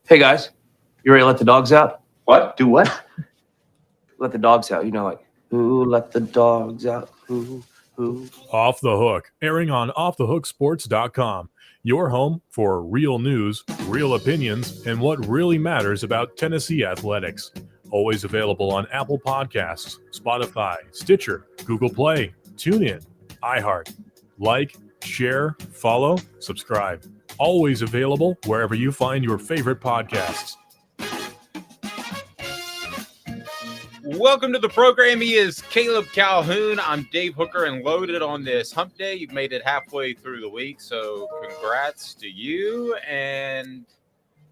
Hey guys, you ready to let the dogs out? What? Do what? Let the dogs out. You know, like, who let the dogs out? Who? Off the Hook, airing on offthehooksports.com. Your home for real news, real opinions, and what really matters about Tennessee athletics. Always available on Apple Podcasts, Spotify, Stitcher, Google Play, TuneIn, iHeart. Like, share, follow, subscribe. Always available wherever you find your favorite podcasts. Welcome to the program. He is Caleb Calhoun. I'm Dave Hooker, and loaded on this hump day. You've made it halfway through the week, so congrats to you. And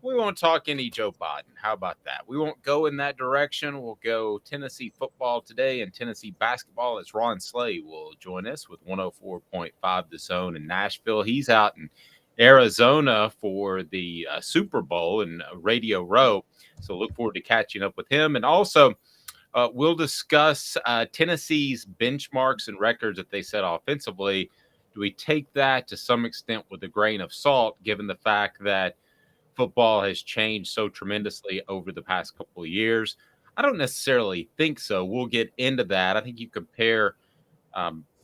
we won't talk any Joe Biden. How about that? We won't go in that direction. We'll go Tennessee football today and Tennessee basketball as Ron Slay will join us with 104.5 The Zone in Nashville. He's out in Arizona for the Super Bowl in Radio Row, so look forward to catching up with him. And also, we'll discuss Tennessee's benchmarks and records that they set offensively. Do we take that to some extent with a grain of salt, given the fact that football has changed so tremendously over the past couple of years? I don't necessarily think so. We'll get into that. I think you compare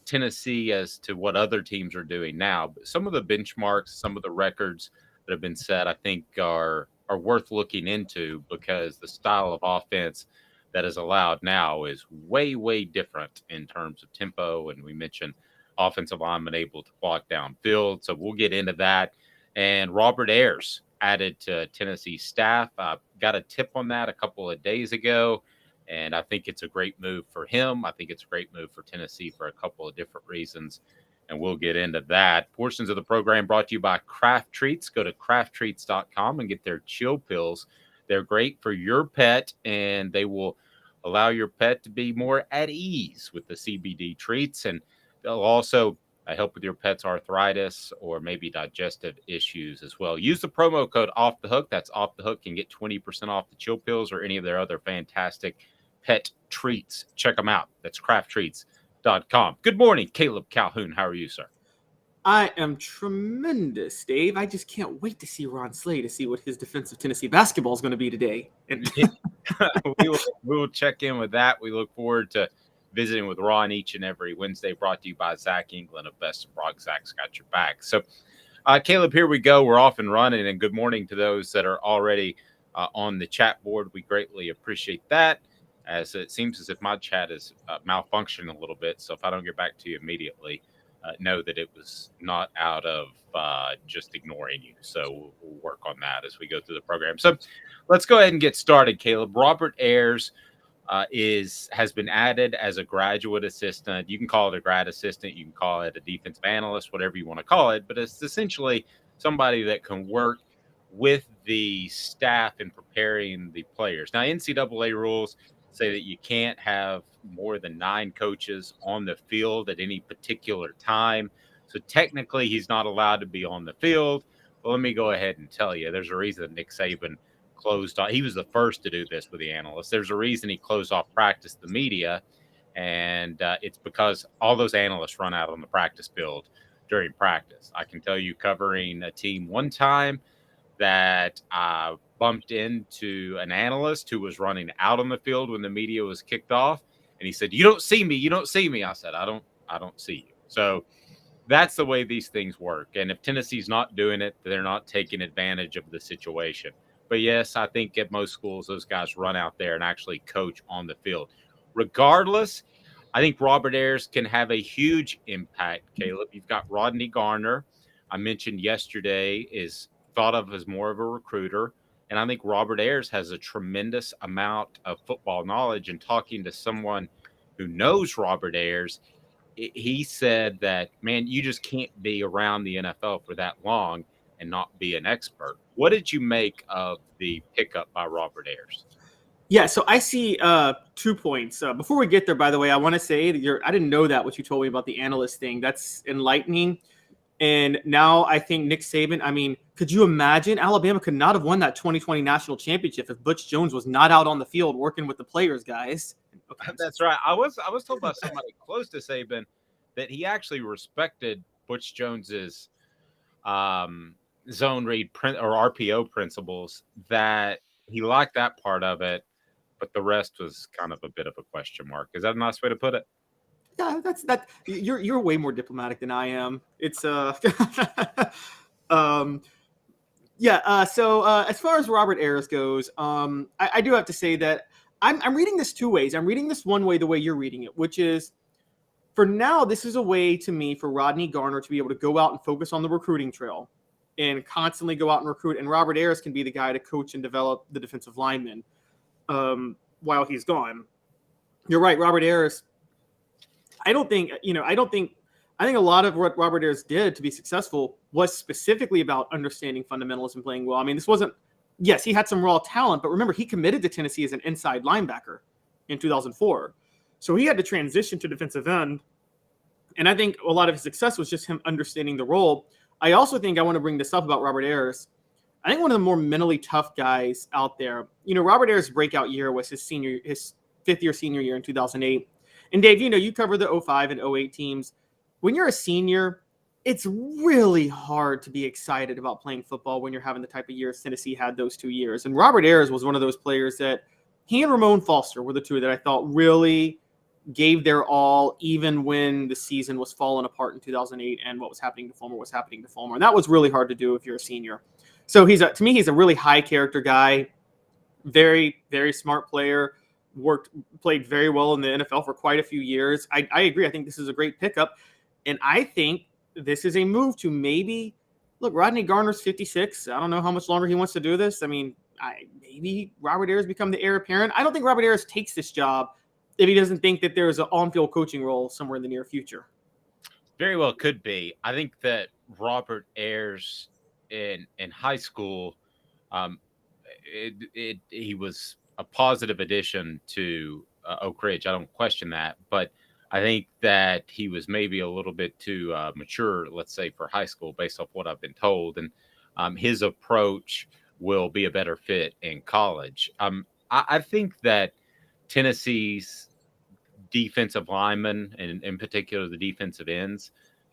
Tennessee as to what other teams are doing now. But some of the benchmarks, some of the records that have been set, I think are worth looking into, because the style of offense that is allowed now is way, way different in terms of tempo. And we mentioned offensive linemen able to block downfield. So we'll get into that. And Robert Ayers added to Tennessee's staff. Got a tip on that a couple of days ago, and I think it's a great move for him. I think it's a great move for Tennessee for a couple of different reasons, and we'll get into that. Portions of the program brought to you by Craft Treats. Go to crafttreats.com and get their chill pills. They're great for your pet, and they will allow your pet to be more at ease with the CBD treats. And they'll also help with your pet's arthritis or maybe digestive issues as well. Use the promo code Off the Hook. That's Off the Hook, and get 20% off the chill pills or any of their other fantastic pet treats. Check them out. That's crafttreats.com. Good morning, Caleb Calhoun. How are you, sir? I am tremendous, Dave. I just can't wait to see Ron Slay to see what his defensive Tennessee basketball is going to be today. we will check in with that. We look forward to visiting with Ron each and every Wednesday, brought to you by Zach England of Best of Brock. Zach's got your back. So, Caleb, here we go. We're off and running, and good morning to those that are already on the chat board. We greatly appreciate that, as it seems as if my chat is malfunctioning a little bit. So if I don't get back to you immediately, know that it was not out of just ignoring you. So we'll work on that as we go through the program. So let's go ahead and get started, Caleb. Robert Ayers has been added as a graduate assistant. You can call it a grad assistant. You can call it a defensive analyst, whatever you want to call it. But it's essentially somebody that can work with the staff in preparing the players. Now, NCAA rules say that you can't have more than 9 coaches on the field at any particular time. So technically, he's not allowed to be on the field. But let me go ahead and tell you, there's a reason that Nick Saban closed off. He was the first to do this with the analysts. There's a reason he closed off practice to the media, and it's because all those analysts run out on the practice field during practice. I can tell you, covering a team one time, that I bumped into an analyst who was running out on the field when the media was kicked off, and he said, "You don't see me. You don't see me." I said, I don't see you." So that's the way these things work. And if Tennessee's not doing it, they're not taking advantage of the situation. But yes, I think at most schools, those guys run out there and actually coach on the field. Regardless, I think Robert Ayers can have a huge impact, Caleb. You've got Rodney Garner, I mentioned yesterday, is thought of as more of a recruiter. And I think Robert Ayers has a tremendous amount of football knowledge. And talking to someone who knows Robert Ayers, he said that, man, you just can't be around the NFL for that long and not be an expert. What did you make of the pickup by Robert Ayers? Yeah, so I see 2 points. Before we get there, by the way, I want to say that I didn't know that, what you told me about the analyst thing. That's enlightening. And now I think Nick Saban, I mean, could you imagine? Alabama could not have won that 2020 national championship if Butch Jones was not out on the field working with the players, guys. Okay. That's right. I was told by somebody close to Saban that he actually respected Butch Jones's zone read or RPO principles, that he liked that part of it, but the rest was kind of a bit of a question mark. Is that a nice way to put it? Yeah, that. You're way more diplomatic than I am. It's um, yeah. So as far as Robert Ayers goes, I do have to say that I'm reading this two ways. I'm reading this one way, the way you're reading it, which is for now, this is a way to me for Rodney Garner to be able to go out and focus on the recruiting trail and constantly go out and recruit. And Robert Ayers can be the guy to coach and develop the defensive linemen while he's gone. You're right, Robert Ayers. I think a lot of what Robert Ayers did to be successful was specifically about understanding fundamentals and playing well. I mean, this wasn't, yes, he had some raw talent, but remember, he committed to Tennessee as an inside linebacker in 2004. So he had to transition to defensive end. And I think a lot of his success was just him understanding the role. I also think I want to bring this up about Robert Ayers. I think one of the more mentally tough guys out there, Robert Ayers' breakout year was his 5th year senior year in 2008. And Dave, you cover the 05 and 08 teams. When you're a senior, it's really hard to be excited about playing football when you're having the type of years Tennessee had those 2 years. And Robert Ayers was one of those players that he and Ramon Foster were the two that I thought really gave their all, even when the season was falling apart in 2008 and what was happening to Fulmer was happening to Fulmer. And that was really hard to do if you're a senior. So to me, he's a really high character guy, very, very smart player, played very well in the NFL for quite a few years. I agree. I think this is a great pickup. And I think this is a move to maybe look, Rodney Garner's 56. I don't know how much longer he wants to do this. I mean, maybe Robert Ayers become the heir apparent. I don't think Robert Ayers takes this job if he doesn't think that there's an on-field coaching role somewhere in the near future. Very well could be. I think that Robert Ayers in high school, he was a positive addition to Oak Ridge. I don't question that, but I think that he was maybe a little bit too mature, let's say, for high school, based off what I've been told. And his approach will be a better fit in college. I think that Tennessee's defensive linemen, and in particular the defensive ends,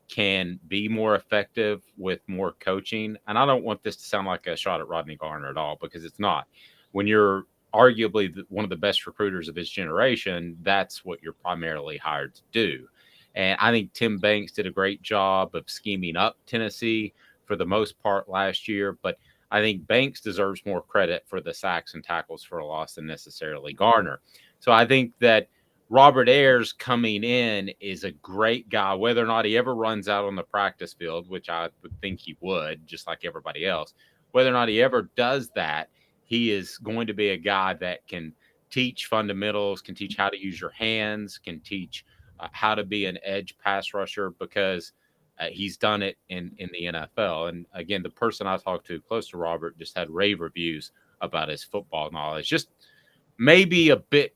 can be more effective with more coaching. And I don't want this to sound like a shot at Rodney Garner at all, because it's not. When you're arguably one of the best recruiters of his generation, that's what you're primarily hired to do. And I think Tim Banks did a great job of scheming up Tennessee for the most part last year. But I think Banks deserves more credit for the sacks and tackles for a loss than necessarily Garner. So I think that Robert Ayers coming in is a great guy, whether or not he ever runs out on the practice field, which I would think he would, just like everybody else. Whether or not he ever does that, he is going to be a guy that can teach fundamentals, can teach how to use your hands, can teach how to be an edge pass rusher, because he's done it in the NFL. And again, the person I talked to close to Robert just had rave reviews about his football knowledge. Just maybe a bit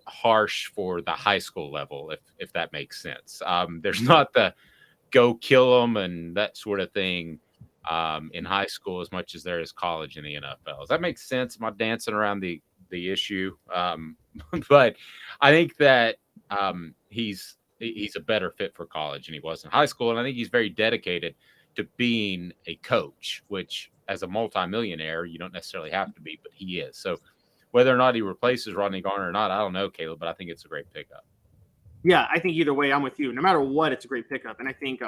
harsh for the high school level, if that makes sense. There's not the go kill them and that sort of thing in high school as much as there is college in the NFL. Does that make sense? Am I dancing around the issue? But I think that he's a better fit for college than he was in high school. And I think he's very dedicated to being a coach, which as a multimillionaire, you don't necessarily have to be, but he is. So whether or not he replaces Rodney Garner or not, I don't know, Caleb, but I think it's a great pickup. Yeah, I think either way, I'm with you. No matter what, it's a great pickup. And I think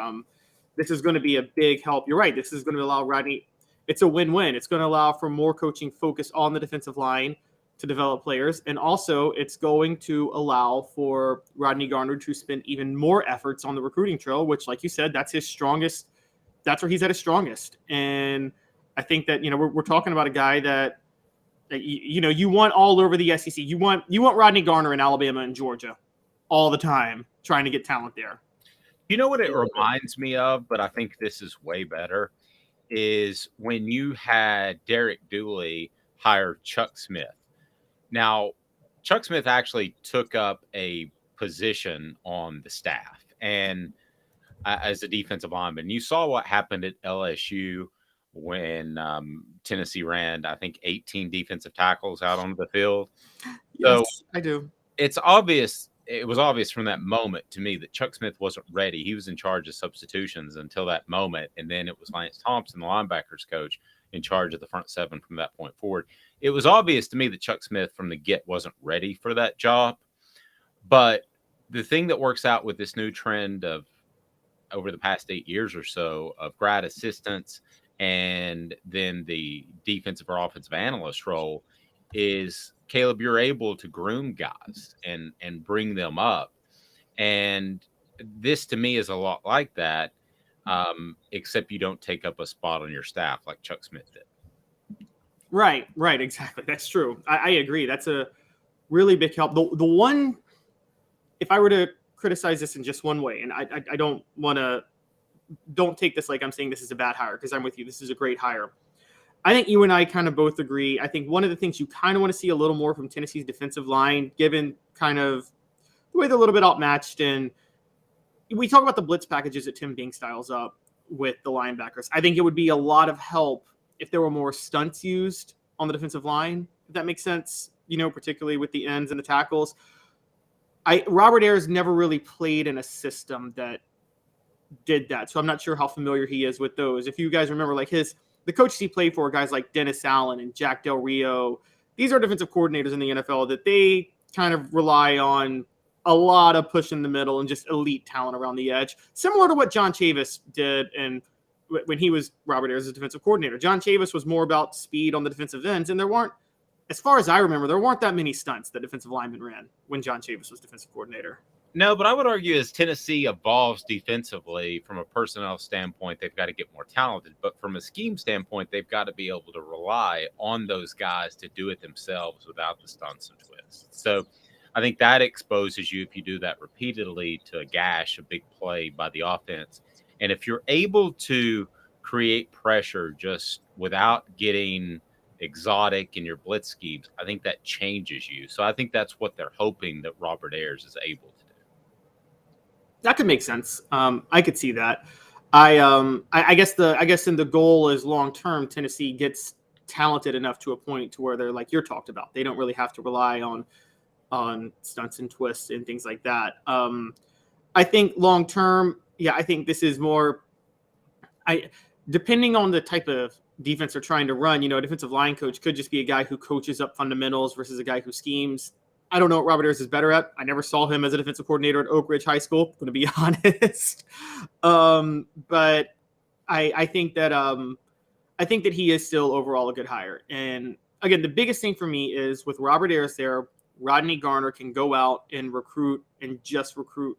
this is going to be a big help. You're right. This is going to allow Rodney. It's a win-win. It's going to allow for more coaching focus on the defensive line to develop players. And also it's going to allow for Rodney Garner to spend even more efforts on the recruiting trail, which, like you said, that's his strongest. That's where he's at his strongest. And I think that, we're talking about a guy that, you want all over the SEC. You want Rodney Garner in Alabama and Georgia all the time, trying to get talent there. You know what it reminds me of, but I think this is way better, is when you had Derek Dooley hire Chuck Smith. Now, Chuck Smith actually took up a position on the staff and as a defensive lineman. You saw what happened at LSU when Tennessee ran, I think, 18 defensive tackles out on the field. Yes, so I do. It's obvious it was obvious from that moment to me that Chuck Smith wasn't ready. He was in charge of substitutions until that moment. And then it was Lance Thompson, the linebackers coach, in charge of the front seven from that point forward. It was obvious to me that Chuck Smith from the get wasn't ready for that job. But the thing that works out with this new trend of over the past 8 years or so of grad assistants and then the defensive or offensive analyst role is, Caleb, you're able to groom guys and bring them up. And this to me is a lot like that, except you don't take up a spot on your staff like Chuck Smith did. Right, exactly. That's true. I agree. That's a really big help. The one, if I were to criticize this in just one way, and I don't take this like I'm saying this is a bad hire, because I'm with you. This is a great hire. I think you and I kind of both agree. I think one of the things you kind of want to see a little more from Tennessee's defensive line, given kind of the way they're a little bit outmatched. And we talk about the blitz packages that Tim Bing styles up with the linebackers. I think it would be a lot of help if there were more stunts used on the defensive line, if that makes sense, particularly with the ends and the tackles. Robert Ayers never really played in a system that did that, so I'm not sure how familiar he is with those. If you guys remember, like the coaches he played for, guys like Dennis Allen and Jack Del Rio, these are defensive coordinators in the NFL that they kind of rely on a lot of push in the middle and just elite talent around the edge, similar to what John Chavis did and when he was Robert Ayers' defensive coordinator. John Chavis was more about speed on the defensive ends, and there weren't, as far as I remember, there weren't that many stunts that defensive linemen ran when John Chavis was defensive coordinator. No, but I would argue as Tennessee evolves defensively from a personnel standpoint, they've got to get more talented. But from a scheme standpoint, they've got to be able to rely on those guys to do it themselves without the stunts and twists. So I think that exposes you, if you do that repeatedly, to a gash, a big play by the offense. And if you're able to create pressure just without getting exotic in your blitz schemes, I think that changes you. So I think that's what they're hoping that Robert Ayers is able to do. That could make sense. I could see that. I guess in the goal is long term, Tennessee gets talented enough to a point to where they're like you're talked about. They don't really have to rely on stunts and twists and things like that. I think long term, I think this is more. Depending on the type of defense they're trying to run, a defensive line coach could just be a guy who coaches up fundamentals versus a guy who schemes. I don't know what Robert Ayers is better at. I never saw him as a defensive coordinator at Oak Ridge High School, going to be honest. But I think that he is still overall a good hire. And again, the biggest thing for me is with Robert Ayers there, Rodney Garner can go out and recruit and just recruit.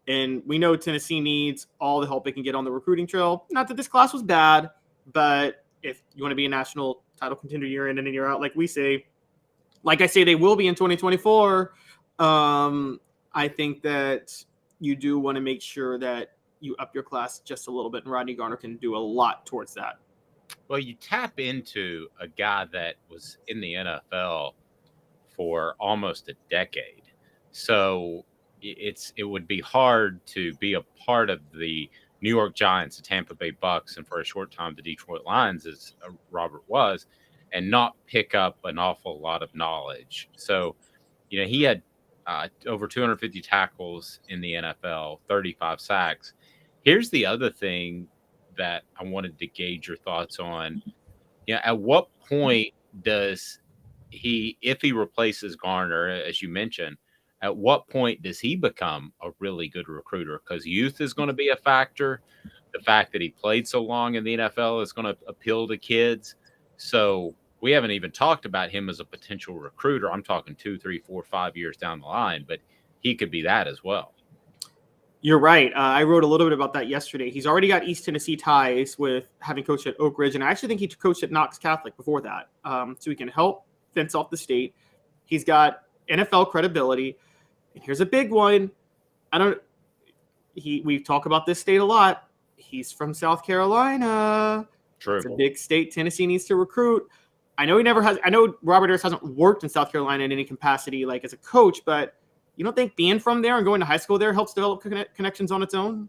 And we know Tennessee needs all the help they can get on the recruiting trail. Not that this class was bad, but if you want to be a national title contender year in and year out, like I say they will be in 2024, I think that you do want to make sure that you up your class just a little bit, and Rodney Garner can do a lot towards that. Well, you tap into a guy that was in the NFL for almost a decade. So it would be hard to be a part of the New York Giants, the Tampa Bay Bucks, and for a short time the Detroit Lions, as Robert was, and not pick up an awful lot of knowledge. So, he had over 250 tackles in the NFL, 35 sacks. Here's the other thing that I wanted to gauge your thoughts on. At what point does if he replaces Garner, as you mentioned, at what point does he become a really good recruiter? Because youth is going to be a factor. The fact that he played so long in the NFL is going to appeal to kids. So we haven't even talked about him as a potential recruiter. I'm talking 2, 3, 4, 5 years down the line, but he could be that as well. You're right. I wrote a little bit about that yesterday. He's already got East Tennessee ties with having coached at Oak Ridge, and I actually think he coached at Knox Catholic before that. So he can help fence off the state. He's got NFL credibility. And here's a big one. We talk about this state a lot. He's from South Carolina. True. It's a big state Tennessee needs to recruit. I know Robert Ayers hasn't worked in South Carolina in any capacity, like as a coach, but you don't think being from there and going to high school there helps develop connections on its own?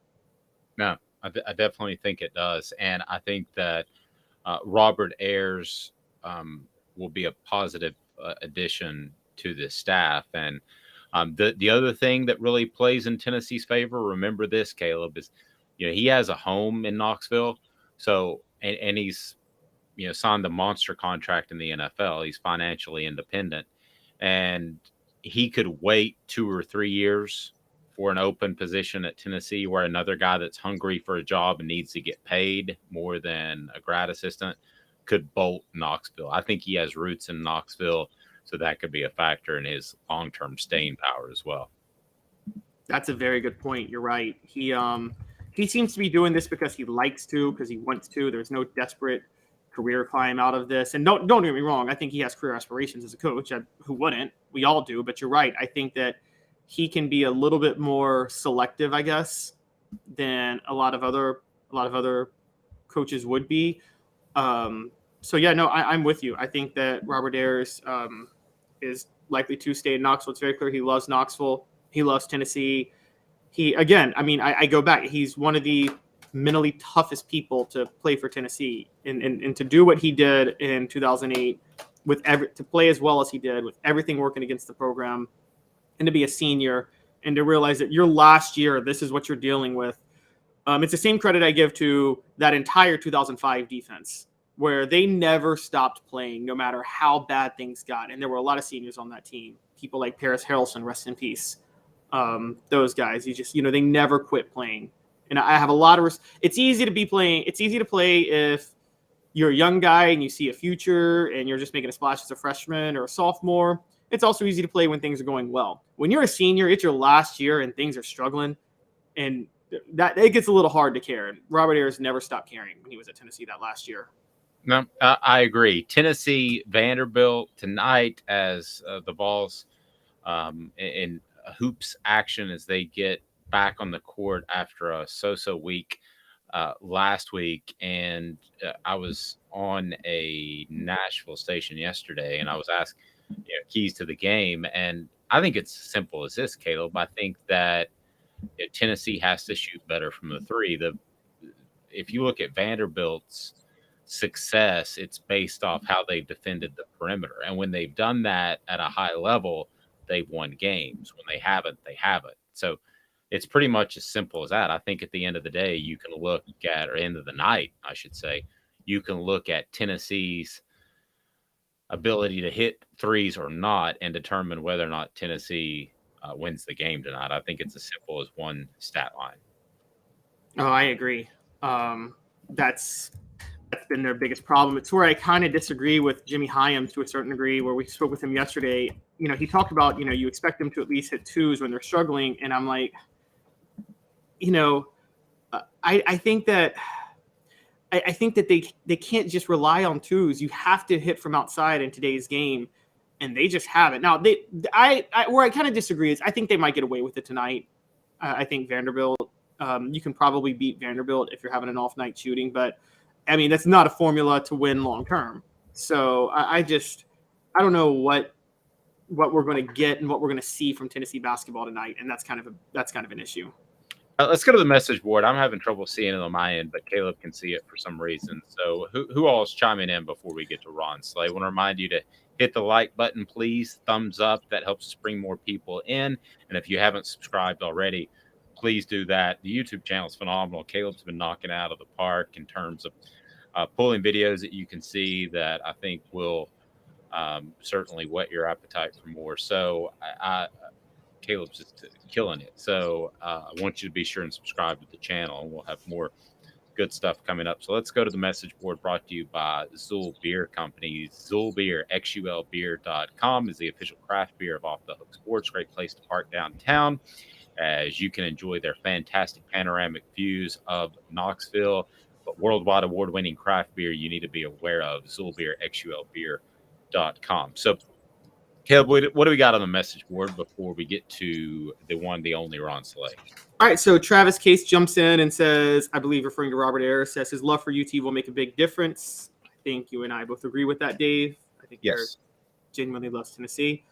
No, I definitely think it does. And I think that Robert Ayers will be a positive addition to the staff. And The other thing that really plays in Tennessee's favor, remember this, Caleb, is he has a home in Knoxville, so and he's signed the monster contract in the NFL. He's financially independent, and he could wait 2 or 3 years for an open position at Tennessee, where another guy that's hungry for a job and needs to get paid more than a grad assistant could bolt Knoxville. I think he has roots in Knoxville, so that could be a factor in his long-term staying power as well. That's a very good point. You're right. He seems to be doing this because he likes to, because he wants to. There's no desperate career climb out of this. And don't get me wrong. I think he has career aspirations as a coach. Who wouldn't? We all do. But you're right. I think that he can be a little bit more selective, I guess, than a lot of other coaches would be. So yeah, no, I'm with you. I think that Robert Ayers is likely to stay in Knoxville. It's very clear he loves Knoxville. He loves Tennessee. I go back. He's one of the mentally toughest people to play for Tennessee, and to do what he did in 2008 to play as well as he did with everything working against the program, and to be a senior and to realize that your last year, this is what you're dealing with. It's the same credit I give to that entire 2005 defense, where they never stopped playing no matter how bad things got. And there were a lot of seniors on that team, people like Paris Harrelson, rest in peace. Those guys, they never quit playing. And I have a lot of it's easy to play if you're a young guy and you see a future and you're just making a splash as a freshman or a sophomore. It's also easy to play when things are going well. When you're a senior, it's your last year and things are struggling, and that it gets a little hard to care. And Robert Ayers never stopped caring when he was at Tennessee that last year. No, I agree. Tennessee, Vanderbilt tonight as the Vols in hoops action as they get back on the court after a so-so week last week. And I was on a Nashville station yesterday, and I was asked keys to the game. And I think it's as simple as this, Caleb. I think that Tennessee has to shoot better from the three. If you look at Vanderbilt's success, it's based off how they've defended the perimeter. And when they've done that at a high level, they've won games. When they haven't, they haven't. So it's pretty much as simple as that. I think at the end of the day, you can look at, or end of the night, I should say, you can look at Tennessee's ability to hit threes or not and determine whether or not Tennessee wins the game tonight. I think it's as simple as one stat line. Oh, I agree. That's been their biggest problem. It's where I kind of disagree with Jimmy Hyams to a certain degree, where we spoke with him yesterday. He talked about, you expect them to at least hit twos when they're struggling. And I'm like, I think that they can't just rely on twos. You have to hit from outside in today's game, and they just haven't. Now, where I kind of disagree is I think they might get away with it tonight. I think Vanderbilt, you can probably beat Vanderbilt if you're having an off night shooting, but I mean, that's not a formula to win long term. So I don't know what we're going to get and what we're going to see from Tennessee basketball tonight, and that's kind of an issue. Let's go to the message board. I'm having trouble seeing it on my end, but Caleb can see it for some reason. So who all is chiming in before we get to Ron Slay? I want to remind you to hit the like button, please. Thumbs up. That helps us bring more people in. And if you haven't subscribed already, please do that. The YouTube channel is phenomenal. Caleb's been knocking out of the park in terms of pulling videos that you can see that I think will certainly whet your appetite for more. So Caleb's just killing it. So I want you to be sure and subscribe to the channel, and we'll have more good stuff coming up. So let's go to the message board brought to you by Zool Beer Company. Zool Beer, xulbeer.com is the official craft beer of Off the Hook Sports. Great place to park downtown as you can enjoy their fantastic panoramic views of Knoxville. But worldwide award-winning craft beer you need to be aware of, Zool Beer, xulbeer.com. So Caleb, what do we got on the message board before we get to the one, the only Ron Slay? All right, so Travis Case jumps in and says, I believe referring to Robert Ayers, says his love for UT will make a big difference. I think you and I both agree with that, Dave. I think yes. Genuinely loves Tennessee.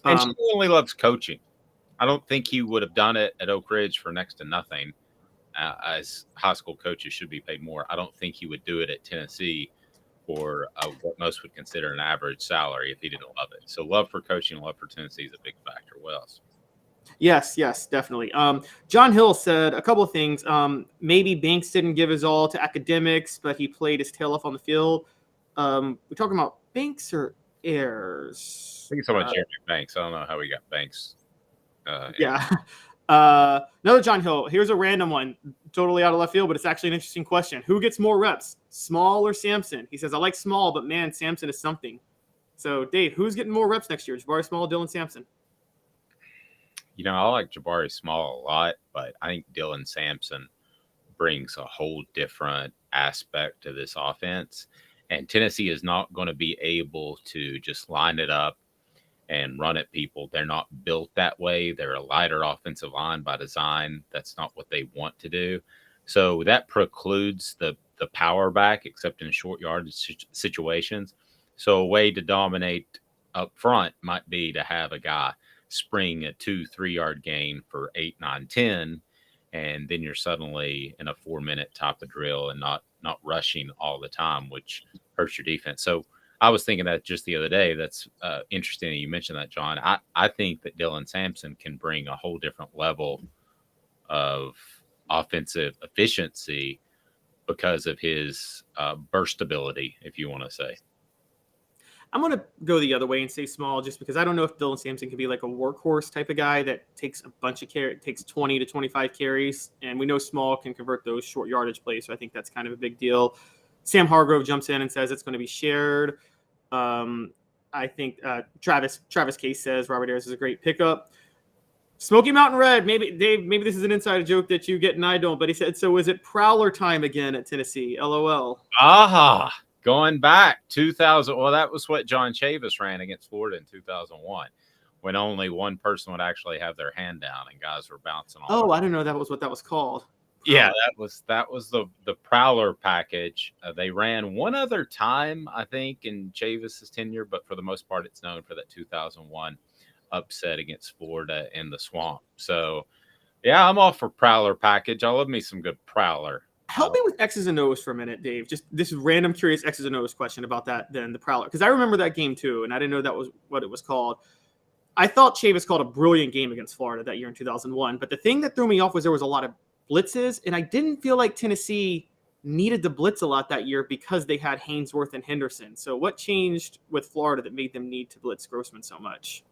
And she only loves coaching. I don't think he would have done it at Oak Ridge for next to nothing, as high school coaches should be paid more. I don't think he would do it at Tennessee for what most would consider an average salary if he didn't love it. So love for coaching, love for Tennessee is a big factor. What else? Yes, definitely. John Hill said a couple of things. Maybe Banks didn't give his all to academics, but he played his tail off on the field. We're talking about Banks or Ayers? I think it's so much Jeremy Banks. I don't know how we got Banks. Yeah. Another John Hill. Here's a random one, totally out of left field, but it's actually an interesting question. Who gets more reps, Small or Sampson? He says, I like Small, but man, Sampson is something. So, Dave, who's getting more reps next year? Jabari Small, Dylan Sampson? You know, I like Jabari Small a lot, but I think Dylan Sampson brings a whole different aspect to this offense. And Tennessee is not going to be able to just line it up and run at people. They're not built that way. They're a lighter offensive line by design. That's not what they want to do. So that precludes the power back, except in short yardage situations. So a way to dominate up front might be to have a guy spring a 2-3 yard gain for 8, 9, 10, and then you're suddenly in a 4-minute top of drill and not rushing all the time, which hurts your defense. So I was thinking that just the other day. That's interesting that you mentioned that, John. I think that Dylan Sampson can bring a whole different level of offensive efficiency because of his burst ability, if you want to say. I'm going to go the other way and say Small, just because I don't know if Dylan Sampson can be like a workhorse type of guy that takes a bunch of takes 20 to 25 carries. And we know Small can convert those short yardage plays. So I think that's kind of a big deal. Sam Hargrove jumps in and says it's going to be shared. I think Travis Case says Robert Ayers is a great pickup. Smoky Mountain Red, maybe Dave, maybe this is an inside joke that you get and I don't, but he said, so is it Prowler time again at Tennessee? LOL. Aha. Going back 2000, well, that was what John Chavis ran against Florida in 2001, when only one person would actually have their hand down and guys were bouncing off. Oh, I didn't know that was what that was called. Yeah, that was the Prowler package. They ran one other time, I think, in Chavis's tenure, but for the most part, it's known for that 2001 upset against Florida in the Swamp. So, yeah, I'm all for Prowler package. I love me some good Prowler. Help me with X's and O's for a minute, Dave. Just this random curious X's and O's question about that, then the Prowler. Because I remember that game too, and I didn't know that was what it was called. I thought Chavis called a brilliant game against Florida that year in 2001. But the thing that threw me off was there was a lot of blitzes, and I didn't feel like Tennessee needed to blitz a lot that year because they had Haynesworth and Henderson. So what changed with Florida that made them need to blitz Grossman so much?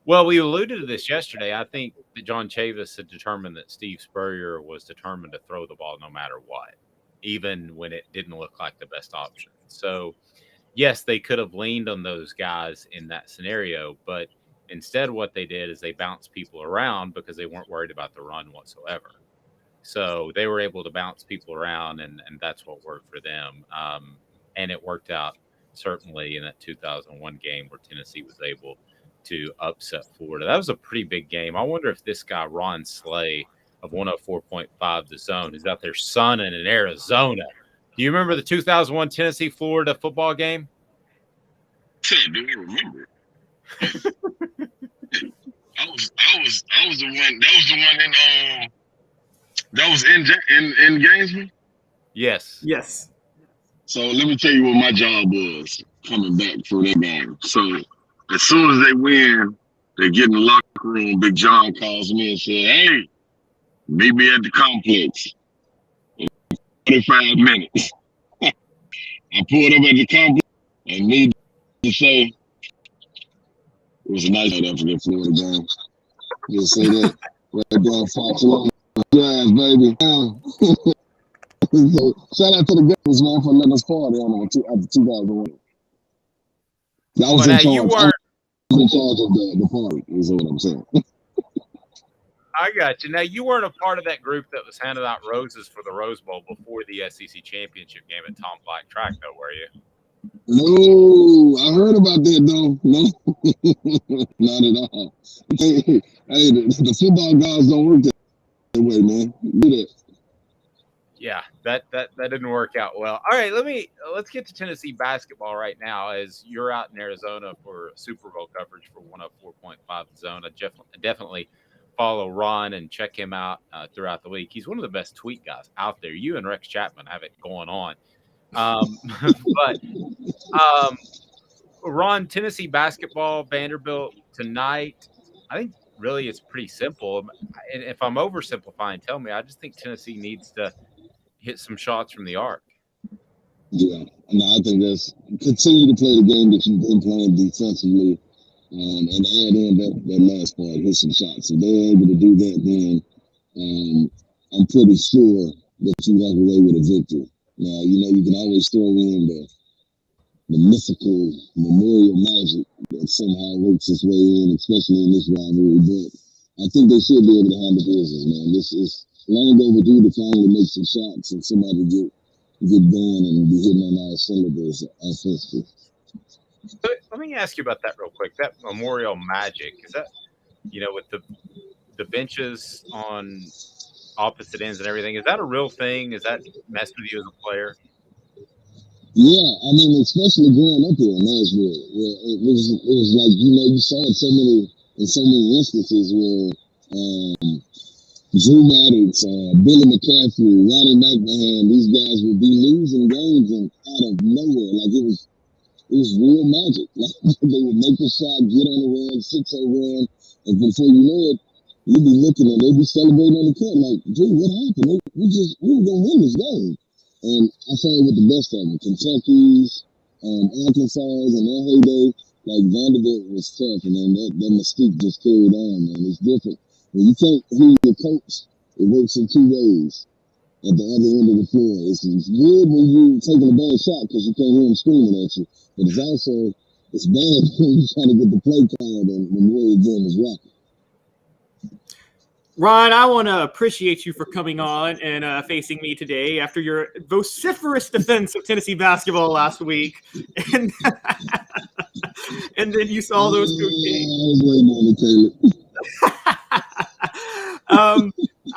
Well, we alluded to this yesterday. I think that John Chavis had determined that Steve Spurrier was determined to throw the ball no matter what, even when it didn't look like the best option. So, yes, they could have leaned on those guys in that scenario, but instead what they did is they bounced people around because they weren't worried about the run whatsoever. So they were able to bounce people around, and that's what worked for them. And it worked out certainly in that 2001 game where Tennessee was able to upset Florida. That was a pretty big game. I wonder if this guy, Ron Slay of 104.5 The Zone, is out there sunning in Arizona. Do you remember the 2001 Tennessee-Florida football game? I do remember. I was the one. That was the one in that was in Gainesville. Yes. So let me tell you what my job was coming back for that game. So as soon as they win, they get in the locker room. Big John calls me and said, "Hey, meet me at the complex in 45 minutes." I pulled up at the complex and need to say it was a nice night after that Florida game. Just say that right there, Fox Long Jazz, baby. So, shout out to the Gators, man, for letting us party on them after 2001. I was in charge. You weren't. I was in charge of the party, is what I'm saying. I got you. Now, you weren't a part of that group that was handing out roses for the Rose Bowl before the SEC championship game at Tom Black Track, though, were you? No, I heard about that, though. No, not at all. Hey, the football guys don't work that way, man. Do that. Yeah, that didn't work out well. All right, let's get to Tennessee basketball right now as you're out in Arizona for Super Bowl coverage for 104.5 Zone. I definitely follow Ron and check him out throughout the week. He's one of the best tweet guys out there. You and Rex Chapman have it going on. But Ron, Tennessee basketball, Vanderbilt tonight. I think really it's pretty simple. And if I'm oversimplifying, tell me. I just think Tennessee needs to hit some shots from the arc. Yeah, no, I think that's continue to play the game that you've been playing defensively, and add in that last part, hit some shots. If they're able to do that, then I'm pretty sure that you walk away with a victory. Now, you can always throw in the mythical memorial magic that somehow works its way in, especially in this rivalry. But I think they should be able to handle business, man. This is long overdue to finally make some shots and somebody get going and be hitting on all cylinders offensively. So let me ask you about that real quick. That memorial magic, is that, with the benches on opposite ends and everything, is that a real thing? Is that mess with you as a player? Yeah, I mean, especially growing up here in Nashville, where it was like, you saw it in so many instances where Drew Maddox, Billy McCaffrey, Ronnie McMahon, these guys would be losing games and out of nowhere. Like it was real magic. Like they would make a shot, get on the run, 6-0 run, and before you know it, you'd be looking and they'd be celebrating on the court like, Drew, what happened? We were gonna win this game. And I found with the best of them, Kentucky's, Arkansas's, and their heyday, like Vanderbilt was tough, and then that mystique just carried on, man. It's different. When you can't hear your coach, it works in two ways. At the other end of the floor, it's good when you're taking a bad shot because you can't hear him screaming at you. But it's bad when you're trying to get the play called and the Warrior game is rocking. Ron, I want to appreciate you for coming on and facing me today after your vociferous defense of Tennessee basketball last week, and then you saw those two games. I was waiting on it, Caleb.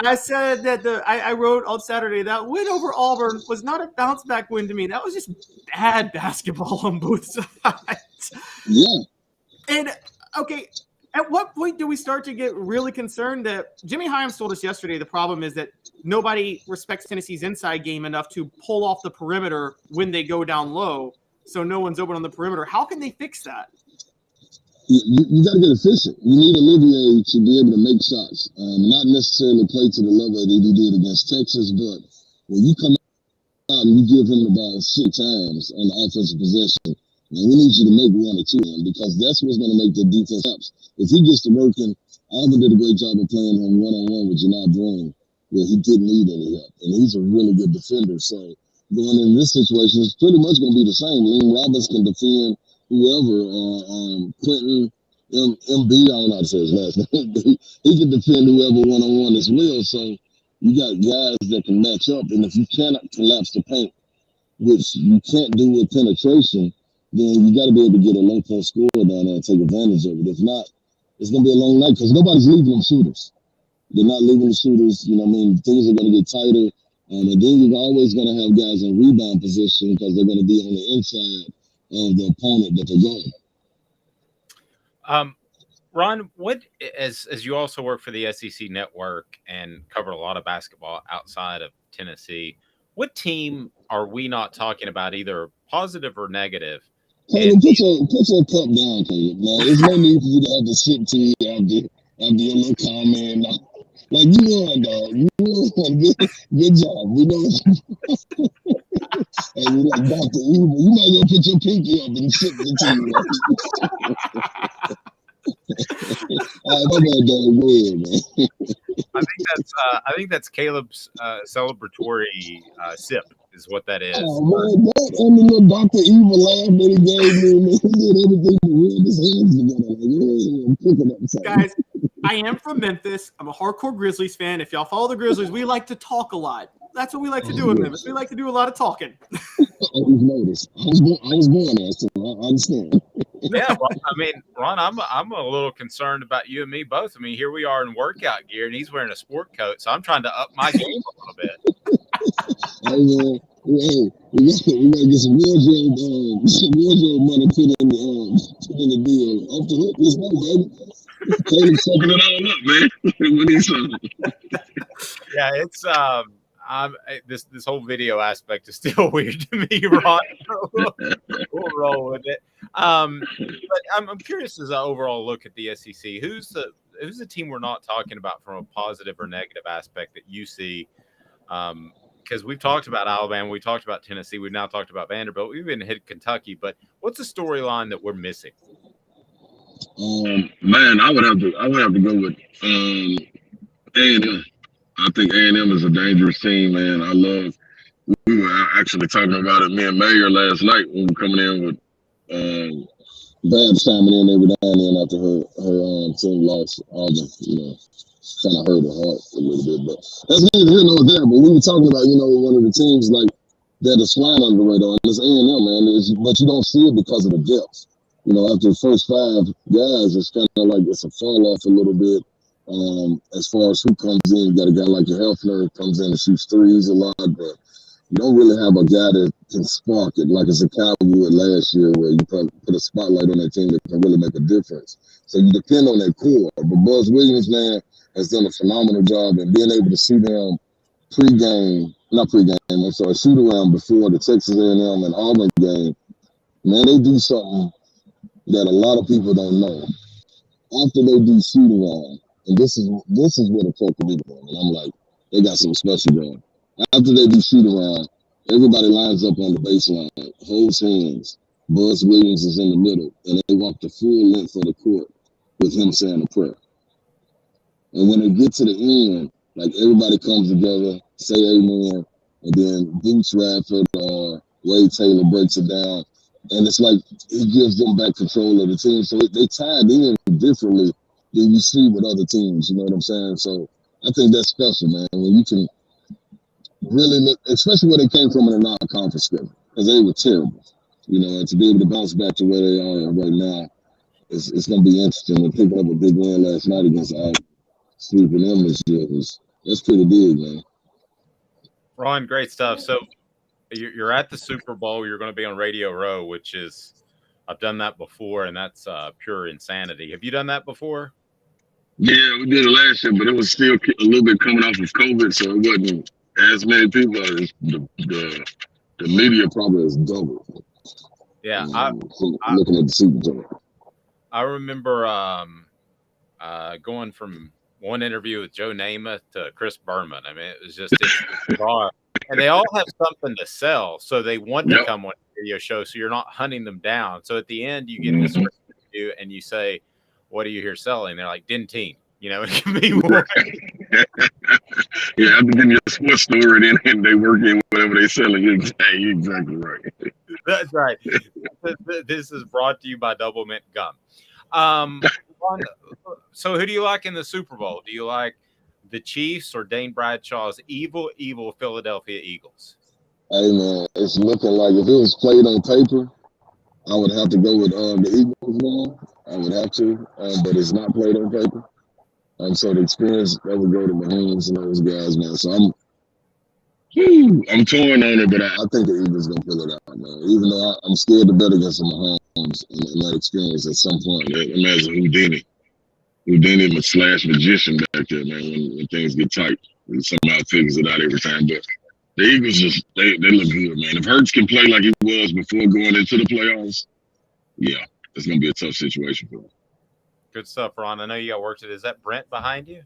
I said that I wrote on Saturday that win over Auburn was not a bounce back win to me. That was just bad basketball on both sides. Yeah. And okay, at what point do we start to get really concerned that Jimmy Hyams told us yesterday the problem is that nobody respects Tennessee's inside game enough to pull off the perimeter when they go down low, so no one's open on the perimeter. How can they fix that? You got to get efficient. You need Olivier to be able to make shots. Not necessarily play to the level that he did against Texas, but when you come out and you give him about 6 times on the offensive possession, and we need you to make 1 or 2 of them because that's what's going to make the defense up. If he gets to working, Auburn did a great job of playing him one-on-one with Janai Brown, where he didn't need any help. And he's a really good defender. So going in this situation, it's pretty much going to be the same. Liam Roberts can defend whoever, Quentin, MB, I don't know how to say his last name, but he can defend whoever one-on-one as well. So you got guys that can match up. And if you cannot collapse the paint, which you can't do with penetration, then you got to be able to get a low-post score down there and take advantage of it. If not, it's going to be a long night because nobody's leaving them shooters. They're not leaving the shooters. You know what I mean? Things are going to get tighter. And then you're always going to have guys in rebound position because they're going to be on the inside of the opponent that they're going. Ron, what as you also work for the SEC Network and cover a lot of basketball outside of Tennessee, what team are we not talking about, either positive or negative? Caleb, put your cup down, Caleb. Now, there's no need for you to have to sit to you after your little comment. Like, you won, dog. You won. Good job. We know. And you're like Dr. Evil. You might as well put your pinky up and sit the team. All right, go ahead, man. I think that's Caleb's celebratory sip is what that is. Oh man, that and the little Dr. Evil laugh that he gave me, he did everything to ruin his hands together. Like, I'm picking up something. Guys, I am from Memphis. I'm a hardcore Grizzlies fan. If y'all follow the Grizzlies, we like to talk a lot. That's what we like to do in Memphis. We like to do a lot of talking. Always noticed. I was born there, so I understand. Yeah, well, I mean, Ron, I'm a little concerned about you and me both. I mean, here we are in workout gear, and he's wearing a sport coat, so I'm trying to up my game a little bit. Hey, we gotta get some wardrobe money put in the deal. Off the hook this way, baby. Caleb's sucking it all up, man. What he saying? Yeah, it's This whole video aspect is still weird to me, Ron. We'll roll with it. But I'm curious as I overall look at the SEC. Who's the team we're not talking about from a positive or negative aspect that you see? Because we've talked about Alabama, we talked about Tennessee, we've now talked about Vanderbilt, we've even hit Kentucky. But what's the storyline that we're missing? Man, I would have to go with A&M. I think A&M is a dangerous team, man. We were actually talking about it, me and Mayor last night when we were coming in with Babs chiming in every now and then after her team lost Auburn, kind of hurt her heart a little bit. But that's neither here nor there. But we were talking about, one of the teams like that is flying under the radar, and it's A&M, man. But you don't see it because of the depth. After the first 5 guys, it's kind of like it's a fall off a little bit. As far as who comes in, you got a guy like your Helfner comes in and shoots threes a lot, but you don't really have a guy that can spark it like it's a Cowboy last year where you put a spotlight on that team that can really make a difference. So you depend on that core. But Buzz Williams, man, has done a phenomenal job in being able to see them shoot around before the Texas A&M and Auburn game. Man, they do something that a lot of people don't know. After they do shoot around, and this is what attracted me to them, and I'm like, they got something special going. After they do shoot around, everybody lines up on the baseline, holds hands. Buzz Williams is in the middle, and they walk the full length of the court with him saying a prayer. And when they get to the end, like everybody comes together, say amen, and then Boots Radford or Wade Taylor breaks it down. And it's like it gives them back control of the team. So they tied in differently than you see with other teams. You know what I'm saying? So I think that's special, man. When you can really look, especially where they came from in a non-conference schedule, because they were terrible. And to be able to bounce back to where they are right now, it's going to be interesting. And picking up a big win last night against Auburn, sweeping them this year, that's pretty big, man. Ron, great stuff. So you're at the Super Bowl. You're going to be on Radio Row, which is I've done that before, and that's pure insanity. Have you done that before? Yeah, we did it last year, but it was still a little bit coming off of COVID, so it wasn't as many people. The media probably is double. Yeah, looking at the Super Bowl. I remember going from one interview with Joe Namath to Chris Berman. I mean, it was just bizarre. And they all have something to sell, so they want to come on a video show, so you're not hunting them down. So at the end, you get this interview, and you say, what are you here selling? They're like, Dentine. It can be more. Yeah, after getting your sports store and they work in whatever they're selling, you're exactly right. That's right. This is brought to you by Double Mint Gum. So who do you like in the Super Bowl? Do you like the Chiefs or Dane Bradshaw's evil Philadelphia Eagles? Hey, man, it's looking like if it was played on paper, I would have to go with the Eagles now. I would have to, but it's not played on paper. So the experience, that would go to Mahomes and those guys, man. So I'm torn on it, but I think the Eagles going to pull it out, man. Even though I'm scared to bet against the Mahomes in that experience at some point. Imagine Houdini / magician back there, man, when things get tight. And somehow figures it out every time. But the Eagles just, they look good, man. If Hurts can play like he was before going into the playoffs, yeah, it's going to be a tough situation for him. Good stuff, Ron. I know you got work to do. Is that Brent behind you?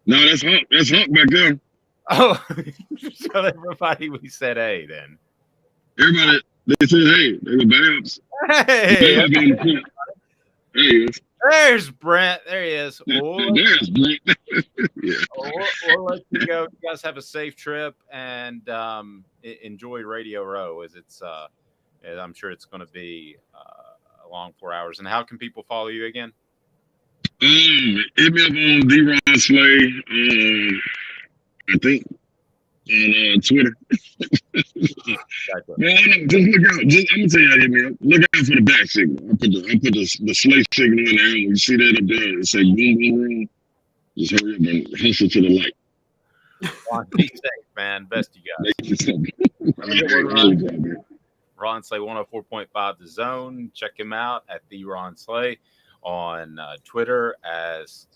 No, that's Huck. That's Huck back there. Oh, so everybody, we said hey then. Everybody, they said hey. They were Babs. Hey. There's Brent. There he is. There's Brent. Yeah. We'll let you go. You guys have a safe trip and enjoy Radio Row as I'm sure it's going to be a long 4 hours. And how can people follow you again? Hit me up on D-Ron Slay. I think on Twitter. Gotcha. Man, just look out. I'm gonna tell you how to hit me up. Look out for the back signal. I put the Slay signal in there. When you see that up there, it say boom boom boom. Just hurry up and hustle to the light. Be safe, man. Best you guys. Ron Slay 104.5 The Zone. Check him out at the Ron Slay on Twitter as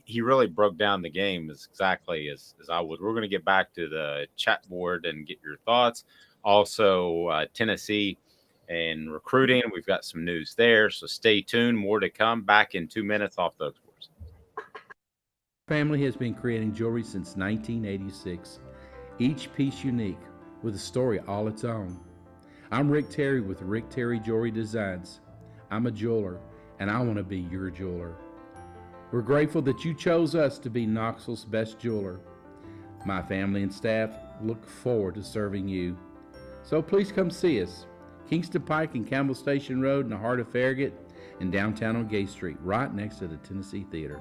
He really broke down the game as exactly as I would. We're going to get back to the chat board and get your thoughts. Also, Tennessee and recruiting. We've got some news there, so stay tuned. More to come. Back in 2 minutes off the Sports. Family has been creating jewelry since 1986, each piece unique with a story all its own. I'm Rick Terry with Rick Terry Jewelry Designs. I'm a jeweler, and I want to be your jeweler. We're grateful that you chose us to be Knoxville's best jeweler. My family and staff look forward to serving you. So please come see us. Kingston Pike and Campbell Station Road in the heart of Farragut, and downtown on Gay Street, right next to the Tennessee Theater.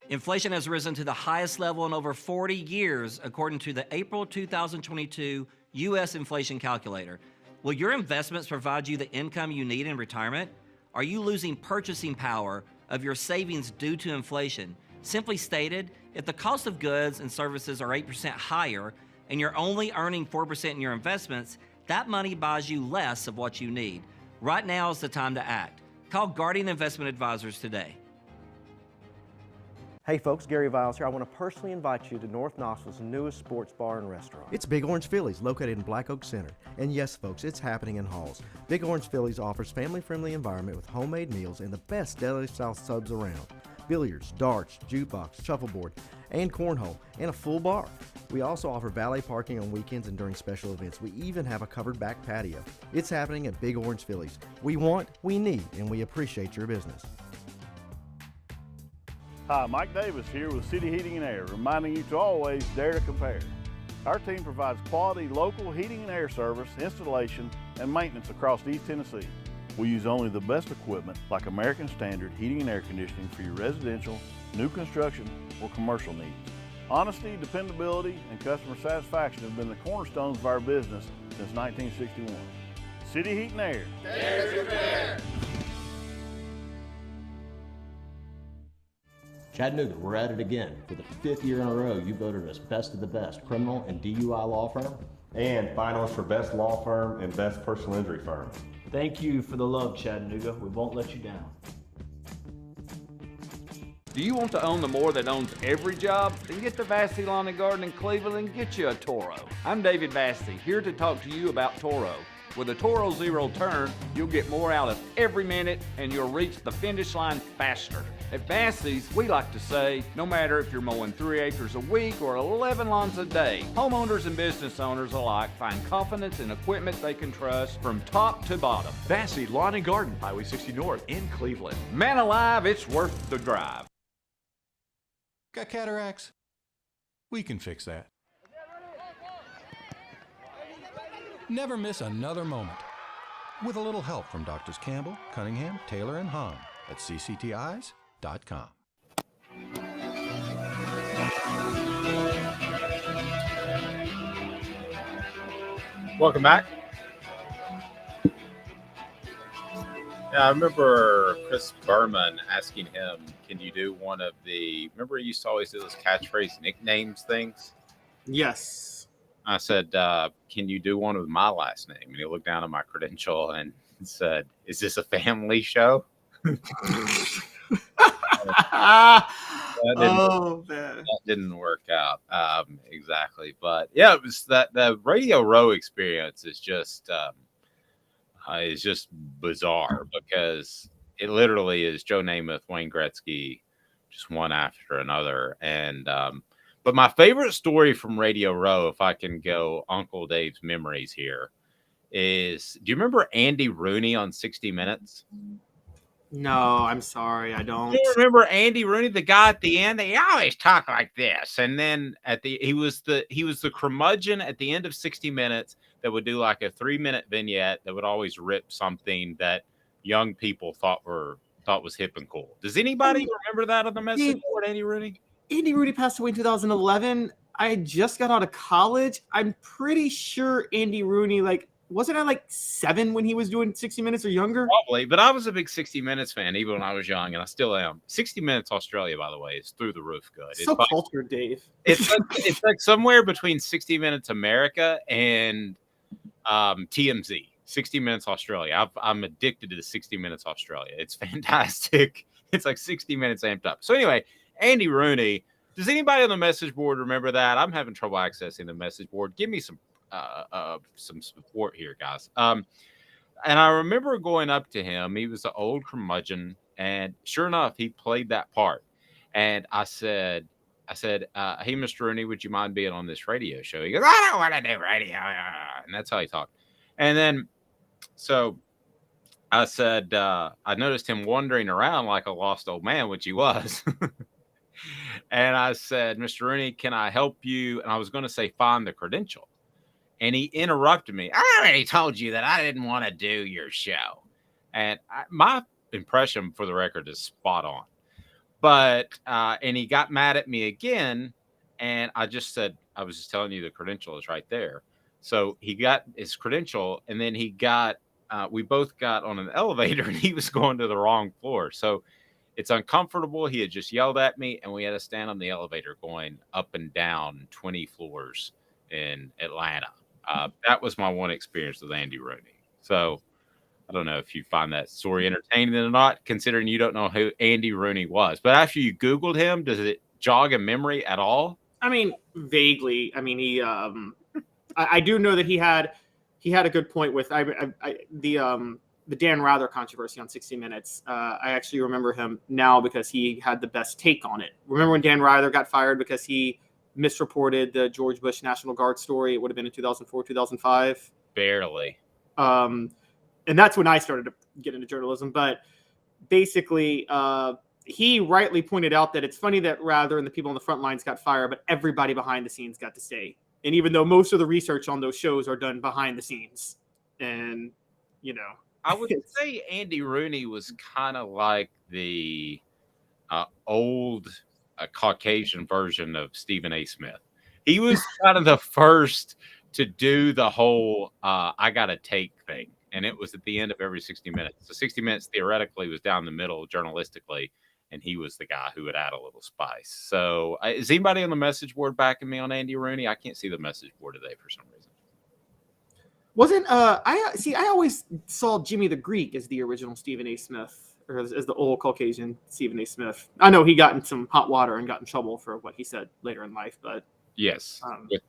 Inflation has risen to the highest level in over 40 years, according to the April 2022 U.S. Inflation Calculator. Will your investments provide you the income you need in retirement? Are you losing purchasing power of your savings due to inflation? Simply stated, if the cost of goods and services are 8% higher and you're only earning 4% in your investments, that money buys you less of what you need. Right now is the time to act. Call Guardian Investment Advisors today. Hey folks, Gary Viles here. I want to personally invite you to North Knoxville's newest sports bar and restaurant. It's Big Orange Phillies, located in Black Oak Center. And yes, folks, it's happening in Halls. Big Orange Phillies offers family-friendly environment with homemade meals and the best deli-style subs around. Billiards, darts, jukebox, shuffleboard, and cornhole, and a full bar. We also offer valet parking on weekends and during special events. We even have a covered back patio. It's happening at Big Orange Phillies. We want, we need, and we appreciate your business. Hi, Mike Davis here with City Heating and Air, reminding you to always dare to compare. Our team provides quality local heating and air service, installation, and maintenance across East Tennessee. We use only the best equipment like American Standard heating and air conditioning for your residential, new construction, or commercial needs. Honesty, dependability, and customer satisfaction have been the cornerstones of our business since 1961. City Heat and Air. Dare to compare. Chattanooga, we're at it again. For the 5th year in a row, you voted us best of the best criminal and DUI law firm. And finalists for best law firm and best personal injury firm. Thank you for the love, Chattanooga. We won't let you down. Do you want to own the more that owns every job? Then get to Vassey Lawn and Garden in Cleveland and get you a Toro. I'm David Vassey, here to talk to you about Toro. With a Toro Zero Turn, you'll get more out of every minute and you'll reach the finish line faster. At Vassey's, we like to say, no matter if you're mowing 3 acres a week or 11 lawns a day, homeowners and business owners alike find confidence in equipment they can trust from top to bottom. Vassey Lawn and Garden, Highway 60 North in Cleveland. Man alive, it's worth the drive. Got cataracts? We can fix that. Never miss another moment. With a little help from Doctors Campbell, Cunningham, Taylor, and Hahn at cctis.com. Welcome back. Yeah, I remember Chris Berman asking him, can you do one of the, remember he used to always do those catchphrase nicknames things? Yes. I said, can you do one with my last name? And he looked down at my credential and said, is this a family show? That didn't work out exactly. But yeah, it was that the Radio Row experience is just bizarre because it literally is Joe Namath, Wayne Gretzky, just one after another. And but my favorite story from Radio Row, if I can go Uncle Dave's memories here, is do you remember Andy Rooney on 60 Minutes? No, I'm sorry, I don't. You remember Andy Rooney, the guy at the end? They always talk like this, and then he was the curmudgeon at the end of 60 Minutes that would do like a 3-minute vignette that would always rip something that young people thought was hip and cool. Does anybody remember that on the message board, Andy Rooney? Andy Rooney passed away in 2011. I just got out of college. I'm pretty sure Andy Rooney, wasn't I 7 when he was doing 60 Minutes or younger? Probably, but I was a big 60 Minutes fan even when I was young, and I still am. 60 Minutes Australia, by the way, is through the roof good. So cultured, Dave. It's like somewhere between 60 Minutes America and TMZ. 60 Minutes Australia. I'm addicted to the 60 Minutes Australia. It's fantastic. It's like 60 minutes amped up. So anyway, Andy Rooney. Does anybody on the message board remember that? I'm having trouble accessing the message board. Give me some support here, guys. And I remember going up to him. He was an old curmudgeon, and sure enough, he played that part. And I said, hey, Mr. Rooney, would you mind being on this radio show? He goes, I don't want to do radio. And that's how he talked. And then, so I said, I noticed him wandering around like a lost old man, which he was. And I said, Mr. Rooney, can I help you? And I was going to say, find the credential. And he interrupted me. I already told you that I didn't want to do your show. And my impression, for the record, is spot on. But, and he got mad at me again. And I just said, I was just telling you the credential is right there. So he got his credential, and then he got, we both got on an elevator, and he was going to the wrong floor. So it's uncomfortable. He had just yelled at me, and we had to stand on the elevator going up and down 20 floors in Atlanta. That was my one experience with Andy Rooney. So I don't know if you find that story entertaining or not, considering you don't know who Andy Rooney was. But after you Googled him, does it jog a memory at all? I mean, vaguely. I mean, he. I do know that he had a good point with the Dan Rather controversy on 60 Minutes. I actually remember him now because he had the best take on it. Remember when Dan Rather got fired because he misreported the George Bush National Guard story? It would have been in 2004, 2005. Barely. And that's when I started to get into journalism. But basically, he rightly pointed out that it's funny that Rather and the people on the front lines got fired, but everybody behind the scenes got to stay. And even though most of the research on those shows are done behind the scenes, and you know, I would say Andy Rooney was kind of like the old Caucasian version of Stephen A. Smith. He was kind of the first to do the whole I got to take thing. And it was at the end of every 60 Minutes. So 60 Minutes theoretically was down the middle journalistically, and he was the guy who would add a little spice. So is anybody on the message board backing me on Andy Rooney? I can't see the message board today for some reason. Wasn't I always saw Jimmy the Greek as the original Stephen A. Smith, or as the old Caucasian Stephen A. Smith. I know he got in some hot water and got in trouble for what he said later in life, but yes, with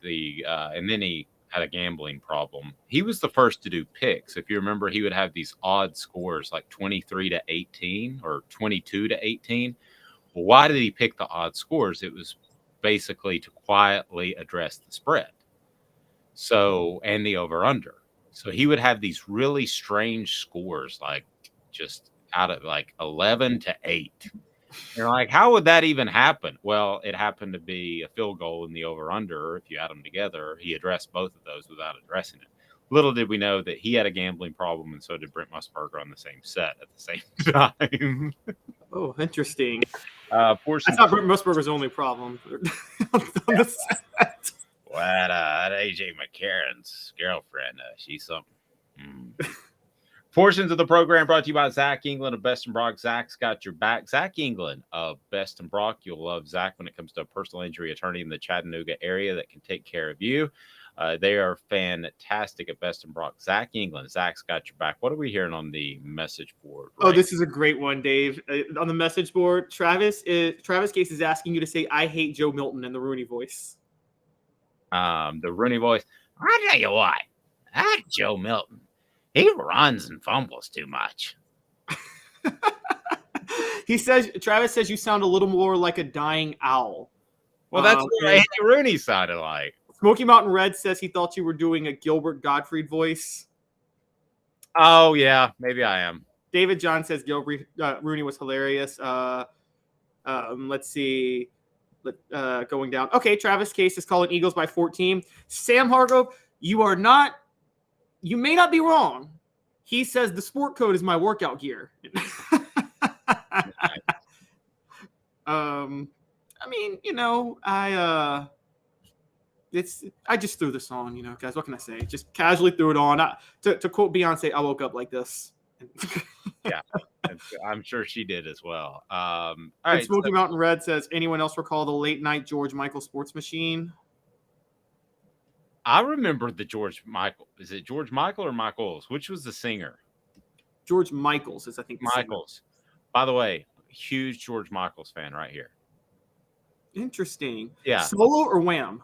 the and then he had a gambling problem. He was the first to do picks. If you remember, he would have these odd scores like 23-18 or 22-18. Well, why did he pick the odd scores? It was basically to quietly address the spread. So, and the over under. So he would have these really strange scores, like just out of like 11-8. You're like, how would that even happen? Well, it happened to be a field goal in the over under. If you add them together, he addressed both of those without addressing it. Little did we know that he had a gambling problem, and so did Brent Musburger on the same set at the same time. Oh, interesting. I thought Brent Musburger's only problem on the set. Well, that AJ McCarron's girlfriend, she's something. Portions of the program brought to you by Zach England of Best and Brock. Zach's got your back. Zach England of Best and Brock. You'll love Zach when it comes to a personal injury attorney in the Chattanooga area that can take care of you. They are fantastic at Best and Brock. Zach England. Zach's got your back. What are we hearing on the message board? Oh, this is a great one, Dave. On the message board, Travis Case is asking you to say, I hate Joe Milton in the Rooney voice. The Rooney voice. I'll tell you what. That Joe Milton. He runs and fumbles too much. Travis says you sound a little more like a dying owl. Well, that's what Andy Rooney sounded like. Smoky Mountain Red says he thought you were doing a Gilbert Gottfried voice. Oh, yeah, maybe I am. David John says Rooney was hilarious. Let's see. Going down. Okay, Travis Case is calling Eagles by 14. Sam Hargrove, you may not be wrong. He says the sport coat is my workout gear. I mean, I just threw this on, guys. What can I say? Just casually threw it on. To quote Beyonce, I woke up like this. Yeah, I'm sure she did as well. All right. right, Smoky Mountain Red says, anyone else recall the late night George Michael sports machine? I remember the George Michael. Is it George Michael or Michaels? Which was the singer? George Michaels is, I think. Michaels. By the way, huge George Michael's fan right here. Interesting. Yeah. Solo or Wham?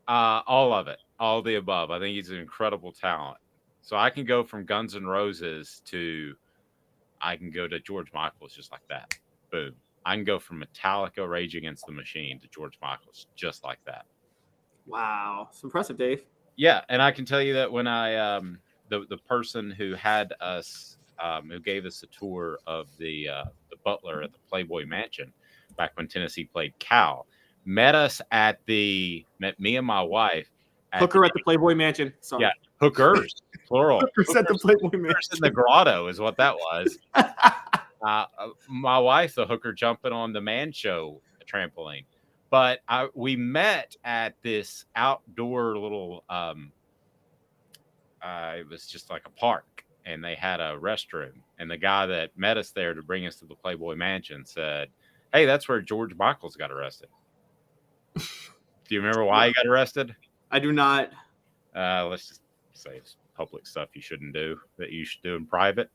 All of it, all the above. I think he's an incredible talent. So I can go from Guns N' Roses to, I can go to George Michael's just like that. Boom. I can go from Metallica, Rage Against the Machine to George Michael's just like that. Wow, it's impressive, Dave. Yeah, and I can tell you that when I the person who had us who gave us a tour of the butler at the Playboy Mansion back when Tennessee played Cal, met me and my wife Hooker at the Playboy Mansion. Sorry. Yeah, hookers, plural. Hookers at the Playboy Mansion. In the grotto is what that was. My wife, the hooker, jumping on the Man Show trampoline. But we met at this outdoor little, it was just like a park, and they had a restroom. And the guy that met us there to bring us to the Playboy Mansion said, "Hey, that's where George Michael's got arrested." Do you remember why he got arrested? I do not. Let's just say it's public stuff you shouldn't do, that you should do in private.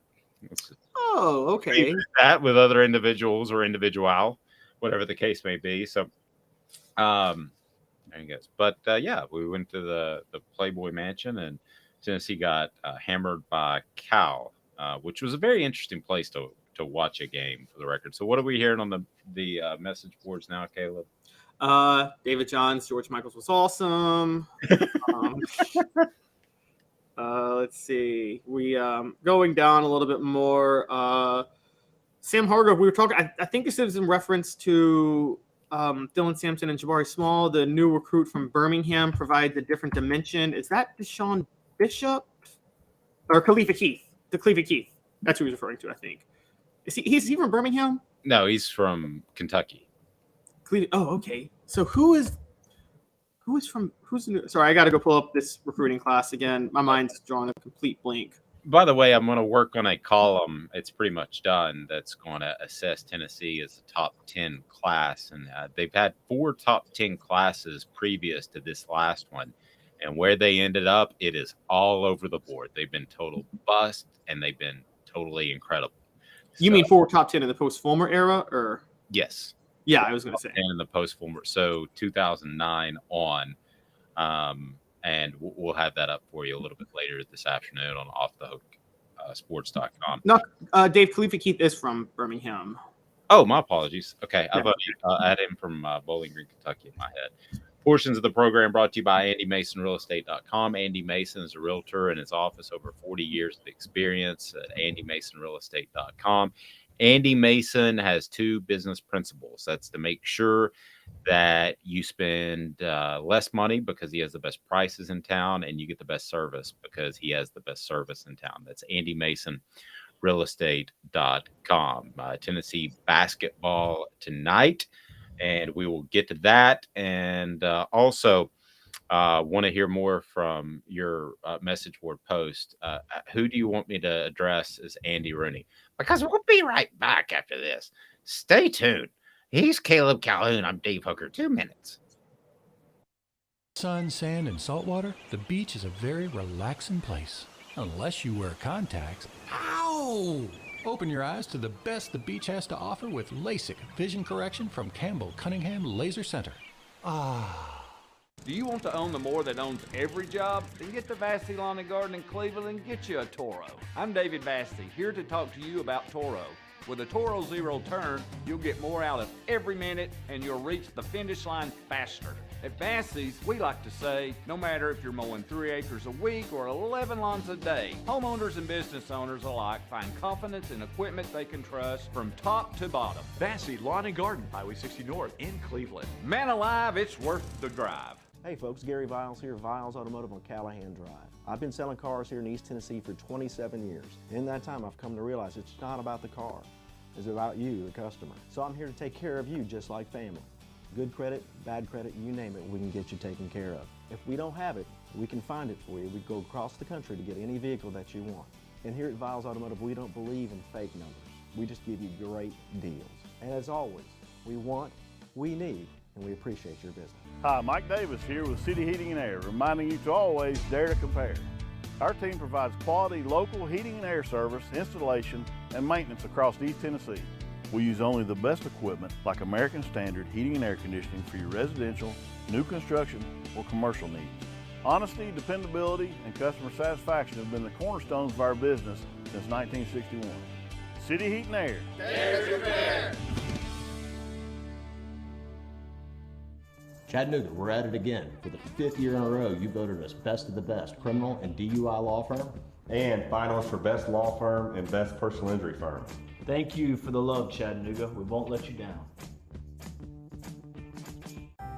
Oh, okay. That with other individuals or individual, whatever the case may be. So, I guess. But yeah, we went to the Playboy Mansion, and Tennessee got hammered by Cal, which was a very interesting place to watch a game, for the record. So, what are we hearing on the message boards now, Caleb? David Johns, George Michaels was awesome. Let's see. We going down a little bit more. Sam Hargrove, we were talking. I think this is in reference to Dylan Sampson and Jabari Small, the new recruit from Birmingham, provides a different dimension. Is that Deshaun Bishop or Khalifa Keith? The Khalifa Keith. That's who he's referring to, I think. Is he from Birmingham? No, he's from Kentucky. Oh, okay. So who's new? Sorry, I got to go pull up this recruiting class again. My mind's drawing a complete blank. By the way, I'm going to work on a column. It's pretty much done. That's going to assess Tennessee as a top 10 class. And they've had 4 top 10 classes previous to this last one. And where they ended up, it is all over the board. They've been total bust, and they've been totally incredible. You mean 4 top 10 in the post-Fulmer era? Or Yes. Yeah, I was going to say. And in the post-Fulmer. So 2009 on. And we'll have that up for you a little bit later this afternoon on offthehooksports.com. No, Dave, Khalifa Keith is from Birmingham. Oh, my apologies. Okay, I thought I had him from Bowling Green, Kentucky in my head. Portions of the program brought to you by AndyMasonRealEstate.com. Andy Mason is a realtor in his office, over 40 years of experience at AndyMasonRealEstate.com. Andy Mason has 2 business principles. That's to make sure that you spend less money because he has the best prices in town, and you get the best service because he has the best service in town. That's AndyMasonRealEstate.com. Tennessee basketball tonight, and we will get to that. And also want to hear more from your message board post. Who do you want me to address as Andy Rooney? Because we'll be right back after this. Stay tuned. He's Caleb Calhoun. I'm Dave Hooker. 2 minutes. Sun, sand, and salt water, the beach is a very relaxing place. Unless you wear contacts. Ow! Open your eyes to the best the beach has to offer with LASIK vision correction from Campbell Cunningham Laser Center. Ah. Do you want to own the more that owns every job? Then get to Vassy Lawn and Garden in Cleveland and get you a Toro. I'm David Vassy, here to talk to you about Toro. With a Toro Zero Turn, you'll get more out of every minute and you'll reach the finish line faster. At Vassy's, we like to say, no matter if you're mowing 3 acres a week or 11 lawns a day, homeowners and business owners alike find confidence in equipment they can trust from top to bottom. Vassy Lawn and Garden, Highway 60 North in Cleveland. Man alive, it's worth the drive. Hey folks, Gary Viles here, Viles Automotive on Calhoun Drive. I've been selling cars here in East Tennessee for 27 years. In that time, I've come to realize it's not about the car. It's about you, the customer. So I'm here to take care of you just like family. Good credit, bad credit, you name it, we can get you taken care of. If we don't have it, we can find it for you. We go across the country to get any vehicle that you want. And here at Viles Automotive, we don't believe in fake numbers. We just give you great deals. And as always, we want, we need, and we appreciate your business. Hi, Mike Davis here with City Heating and Air, reminding you to always dare to compare. Our team provides quality local heating and air service, installation, and maintenance across East Tennessee. We use only the best equipment like American Standard heating and air conditioning for your residential, new construction, or commercial needs. Honesty, dependability, and customer satisfaction have been the cornerstones of our business since 1961. City Heat and Air. There's your man. Chattanooga, we're at it again. For the 5th year in a row, you voted us best of the best criminal and DUI law firm. And finalists for best law firm and best personal injury firm. Thank you for the love, Chattanooga. We won't let you down.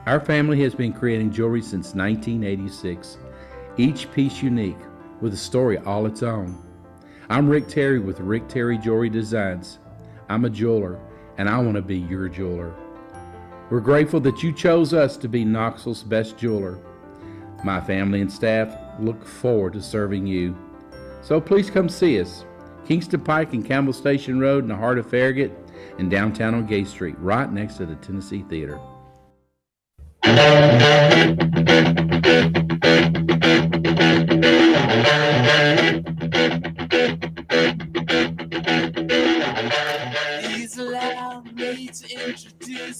Our family has been creating jewelry since 1986, each piece unique with a story all its own. I'm Rick Terry with Rick Terry Jewelry Designs. I'm a jeweler, and I want to be your jeweler. We're grateful that you chose us to be Knoxville's best jeweler. My family and staff look forward to serving you. So please come see us. Kingston Pike and Campbell Station Road in the heart of Farragut, and downtown on Gay Street, right next to the Tennessee Theater.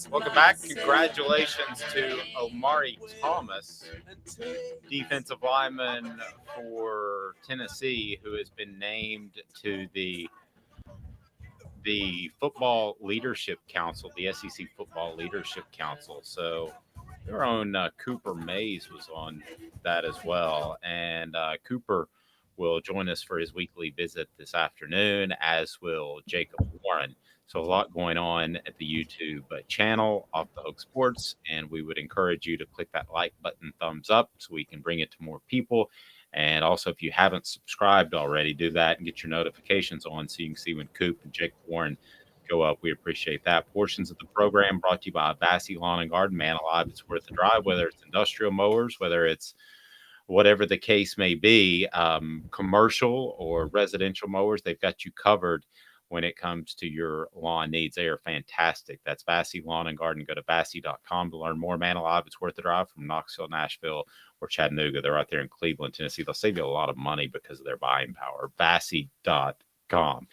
Welcome back. Congratulations to Omari Thomas, defensive lineman for Tennessee, who has been named to the Football Leadership Council, the SEC Football Leadership Council. So your own Cooper Mays was on that as well. And Cooper will join us for his weekly visit this afternoon, as will Jacob Warren. So a lot going on at the YouTube channel, Off the Hook Sports, and we would encourage you to click that like button, thumbs up, so we can bring it to more people. And also, if you haven't subscribed already, do that and get your notifications on so you can see when Coop and Jacob Warren go up. We appreciate that. Portions of the program brought to you by Bassey Lawn and Garden. Man alive, it's worth the drive, whether it's industrial mowers, whether it's whatever the case may be, commercial or residential mowers, they've got you covered when it comes to your lawn needs. They are fantastic. That's Bassey Lawn and Garden. Go to Bassey.com to learn more. Man alive, it's worth the drive from Knoxville, Nashville, or Chattanooga. They're out there in Cleveland, Tennessee. They'll save you a lot of money because of their buying power. Bassey.com.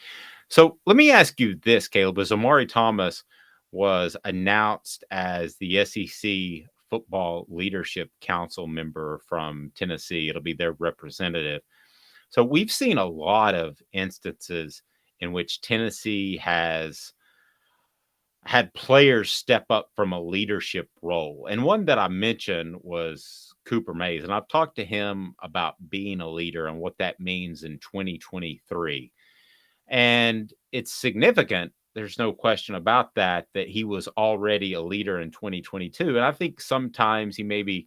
So let me ask you this, Caleb. As Omari Thomas was announced as the SEC Football Leadership Council member from Tennessee, it'll be their representative. So we've seen a lot of instances in which Tennessee has had players step up from a leadership role. And one that I mentioned was Cooper Mays. And I've talked to him about being a leader and what that means in 2023. And it's significant. There's no question about that he was already a leader in 2022. And I think sometimes he maybe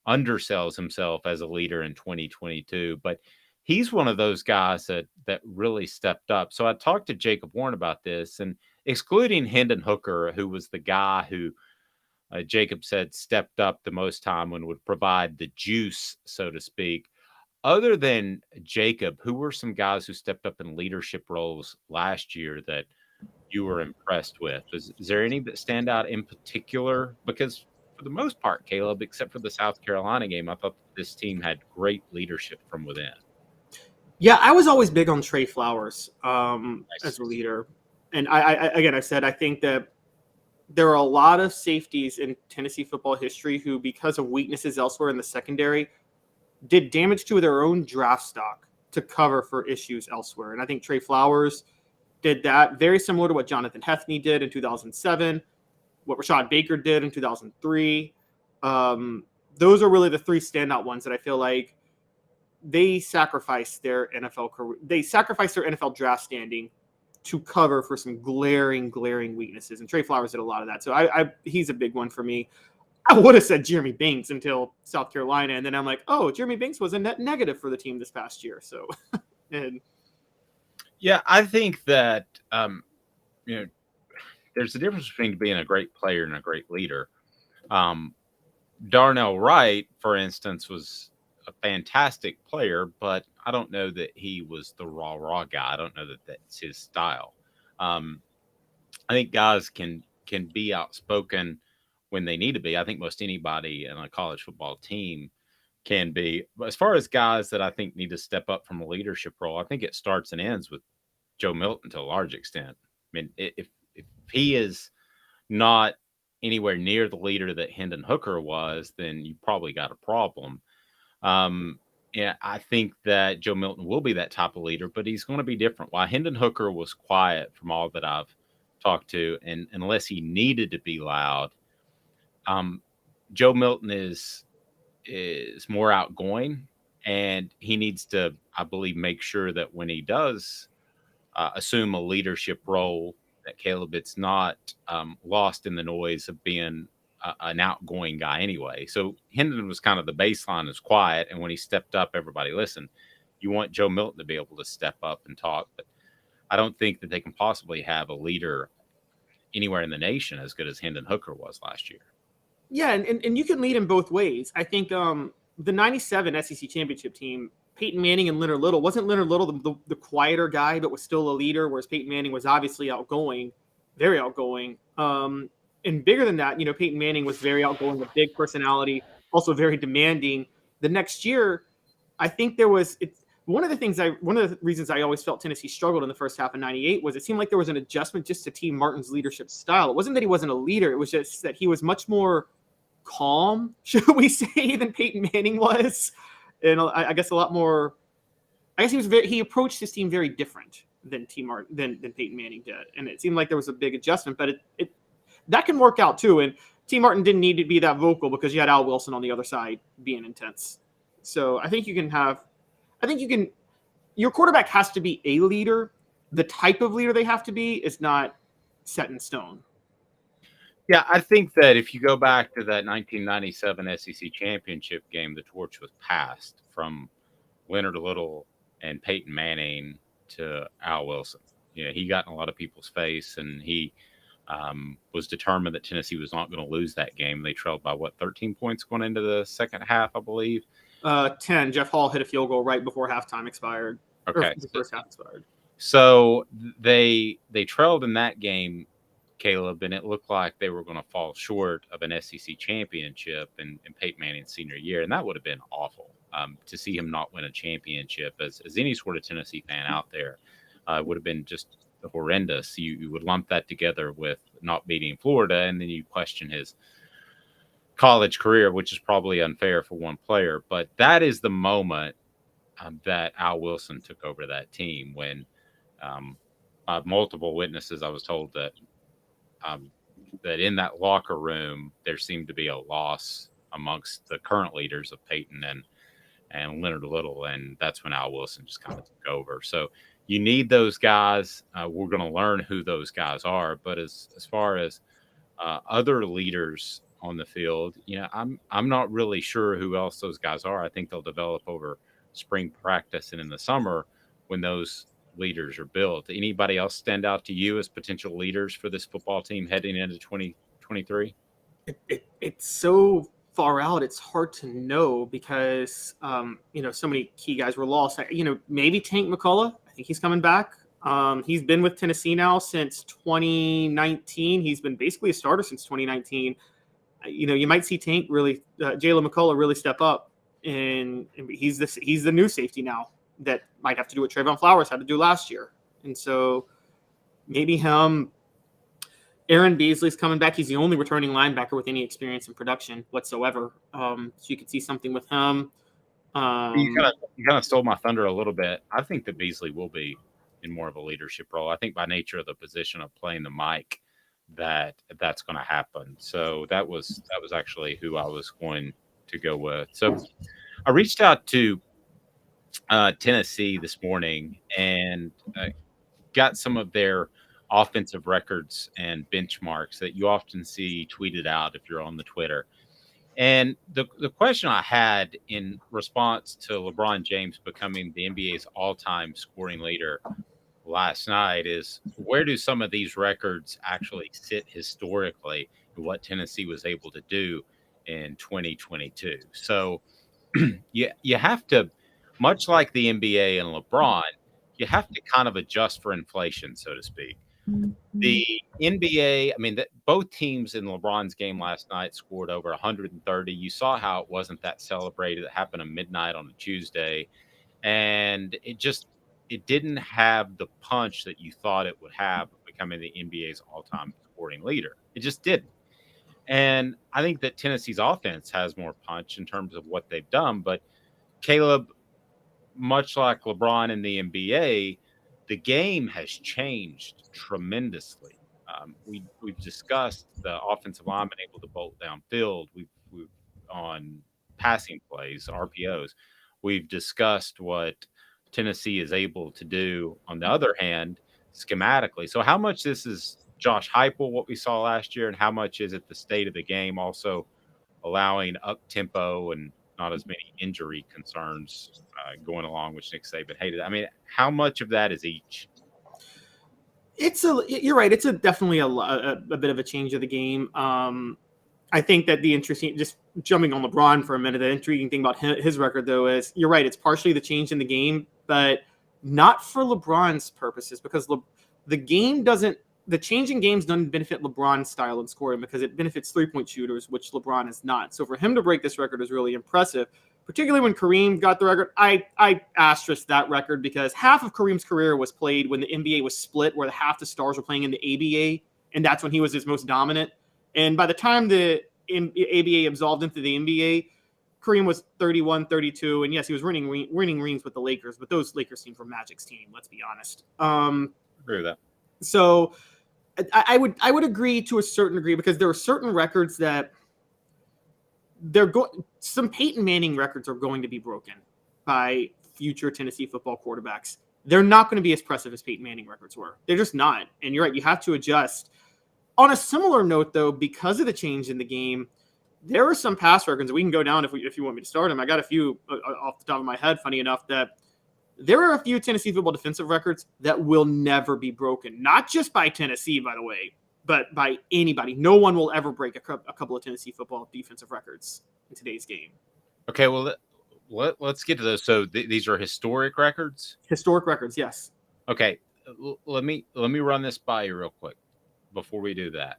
undersells himself as a leader in 2022, but he's one of those guys that really stepped up. So I talked to Jacob Warren about this, and excluding Hendon Hooker, who was the guy who Jacob said stepped up the most time and would provide the juice, so to speak. Other than Jacob, who were some guys who stepped up in leadership roles last year that you were impressed with? Is there any that stand out in particular? Because for the most part, Caleb, except for the South Carolina game, I thought this team had great leadership from within. Yeah, I was always big on Trey Flowers as a leader. And I said, I think that there are a lot of safeties in Tennessee football history who, because of weaknesses elsewhere in the secondary, did damage to their own draft stock to cover for issues elsewhere. And I think Trey Flowers did that, very similar to what Jonathan Hethney did in 2007, what Rashad Baker did in 2003. Those are really the three standout ones that I feel like they sacrificed their NFL career. They sacrificed their NFL draft standing to cover for some glaring weaknesses. And Trey Flowers did a lot of that. So he's a big one for me. I would have said Jeremy Banks until South Carolina. And then I'm like, oh, Jeremy Banks was a net negative for the team this past year. So, and yeah, I think that, there's a difference between being a great player and a great leader. Darnell Wright, for instance, was a fantastic player, but I don't know that he was the raw guy. I don't know that that's his style. I think guys can be outspoken when they need to be. I think most anybody in a college football team can be. But as far as guys that I think need to step up from a leadership role, I think it starts and ends with Joe Milton to a large extent. I mean, if he is not anywhere near the leader that Hendon Hooker was, then you probably got a problem. Yeah, I think that Joe Milton will be that type of leader, but he's going to be different. While Hendon Hooker was quiet from all that I've talked to, and unless he needed to be loud, Joe Milton is more outgoing, and he needs to, I believe, make sure that when he does assume a leadership role, that Caleb, it's not lost in the noise of being an outgoing guy anyway. So Hendon was kind of the baseline, is quiet, and when he stepped up, everybody listened. You want Joe Milton to be able to step up and talk, but I don't think that they can possibly have a leader anywhere in the nation as good as Hendon Hooker was last year. Yeah, and you can lead in both ways. I think the 97 SEC championship team, Peyton Manning and Leonard Little, wasn't Leonard Little the quieter guy, but was still a leader, whereas Peyton Manning was obviously outgoing, very outgoing. And bigger than that, Peyton Manning was very outgoing, a big personality, also very demanding. The next year, I think there was one of the reasons I always felt Tennessee struggled in the first half of '98 was it seemed like there was an adjustment just to T. Martin's leadership style. It wasn't that he wasn't a leader; it was just that he was much more calm, should we say, than Peyton Manning was, and I guess a lot more. I guess he approached his team very different than than Peyton Manning did, and it seemed like there was a big adjustment. But it that can work out too. And T. Martin didn't need to be that vocal because you had Al Wilson on the other side being intense. So I think your quarterback has to be a leader. The type of leader they have to be is not set in stone. Yeah, I think that if you go back to that 1997 SEC championship game, the torch was passed from Leonard Little and Peyton Manning to Al Wilson. He got in a lot of people's face, and he was determined that Tennessee was not going to lose that game. They trailed by 13 points going into the second half, I believe. 10. Jeff Hall hit a field goal right before halftime expired. Okay, the first half expired. So they trailed in that game, Caleb, and it looked like they were going to fall short of an SEC championship in Peyton Manning's senior year, and that would have been awful to see him not win a championship. As any sort of Tennessee fan out there, would have been just horrendous. You would lump that together with not beating Florida, and then you question his college career, which is probably unfair for one player. But that is the moment that Al Wilson took over that team when multiple witnesses, I was told that in that locker room, there seemed to be a loss amongst the current leaders of Peyton and Leonard Little. And that's when Al Wilson just kind of took over. So you need those guys. We're going to learn who those guys are. But as far as other leaders on the field, I'm not really sure who else those guys are. I think they'll develop over spring practice and in the summer when those leaders are built. Anybody else stand out to you as potential leaders for this football team heading into 2023? It's so far out. It's hard to know because, so many key guys were lost. Maybe Tank McCullough. I think he's coming back. He's been with Tennessee now since 2019. He's been basically a starter since 2019. You might see Tank really, Jalen McCullough really step up, and he's the new safety now that might have to do what Trayvon Flowers had to do last year. And so maybe him. Aaron Beasley's coming back. He's the only returning linebacker with any experience in production whatsoever. So you could see something with him. You kind of stole my thunder a little bit. I think that Beasley will be in more of a leadership role. I think by nature of the position of playing the mic, that's going to happen. So that was actually who I was going to go with. So I reached out to Tennessee this morning and got some of their offensive records and benchmarks that you often see tweeted out if you're on the Twitter. And the question I had in response to LeBron James becoming the NBA's all-time scoring leader last night is, where do some of these records actually sit historically and what Tennessee was able to do in 2022? So you have to, much like the NBA and LeBron, you have to kind of adjust for inflation, so to speak. The NBA, both teams in LeBron's game last night scored over 130. You saw how it wasn't that celebrated. It happened at midnight on a Tuesday. And it just it didn't have the punch that you thought it would have becoming the NBA's all-time scoring leader. It just didn't. And I think that Tennessee's offense has more punch in terms of what they've done. But Caleb, much like LeBron in the NBA, the game has changed tremendously. We've discussed the offensive lineman able to bolt downfield. We've on passing plays, RPOs. We've discussed what Tennessee is able to do on the other hand, schematically. So how much this is Josh Heupel, what we saw last year, and how much is it the state of the game also allowing up tempo and not as many injury concerns going along, which Nick Saban hated. I mean, how much of that is each? You're right. It's definitely a bit of a change of the game. I think that just jumping on LeBron for a minute, the intriguing thing about his record, though, is you're right. It's partially the change in the game, but not for LeBron's purposes, because the change in games doesn't benefit LeBron's style of scoring because it benefits 3-point shooters, which LeBron is not. So for him to break this record is really impressive, particularly when Kareem got the record. I asterisk that record because half of Kareem's career was played when the NBA was split, where half the stars were playing in the ABA, and that's when he was his most dominant. And by the time the ABA absolved into the NBA, Kareem was 31, 32, and yes, he was winning rings with the Lakers, but those Lakers teams were Magic's team, let's be honest. Agree with that. So I would agree to a certain degree because there are certain records that some Peyton Manning records are going to be broken by future Tennessee football quarterbacks. They're not going to be as impressive as Peyton Manning records were. They're just not. And you're right, you have to adjust. On a similar note, though, because of the change in the game, there are some pass records. We can go down if you want me to start them. I got a few off the top of my head, funny enough, that there are a few Tennessee football defensive records that will never be broken. Not just by Tennessee, by the way, but by anybody. No one will ever break a couple of Tennessee football defensive records in today's game. Okay, well, let's get to those. So these are historic records? Historic records, yes. Okay, let me run this by you real quick before we do that.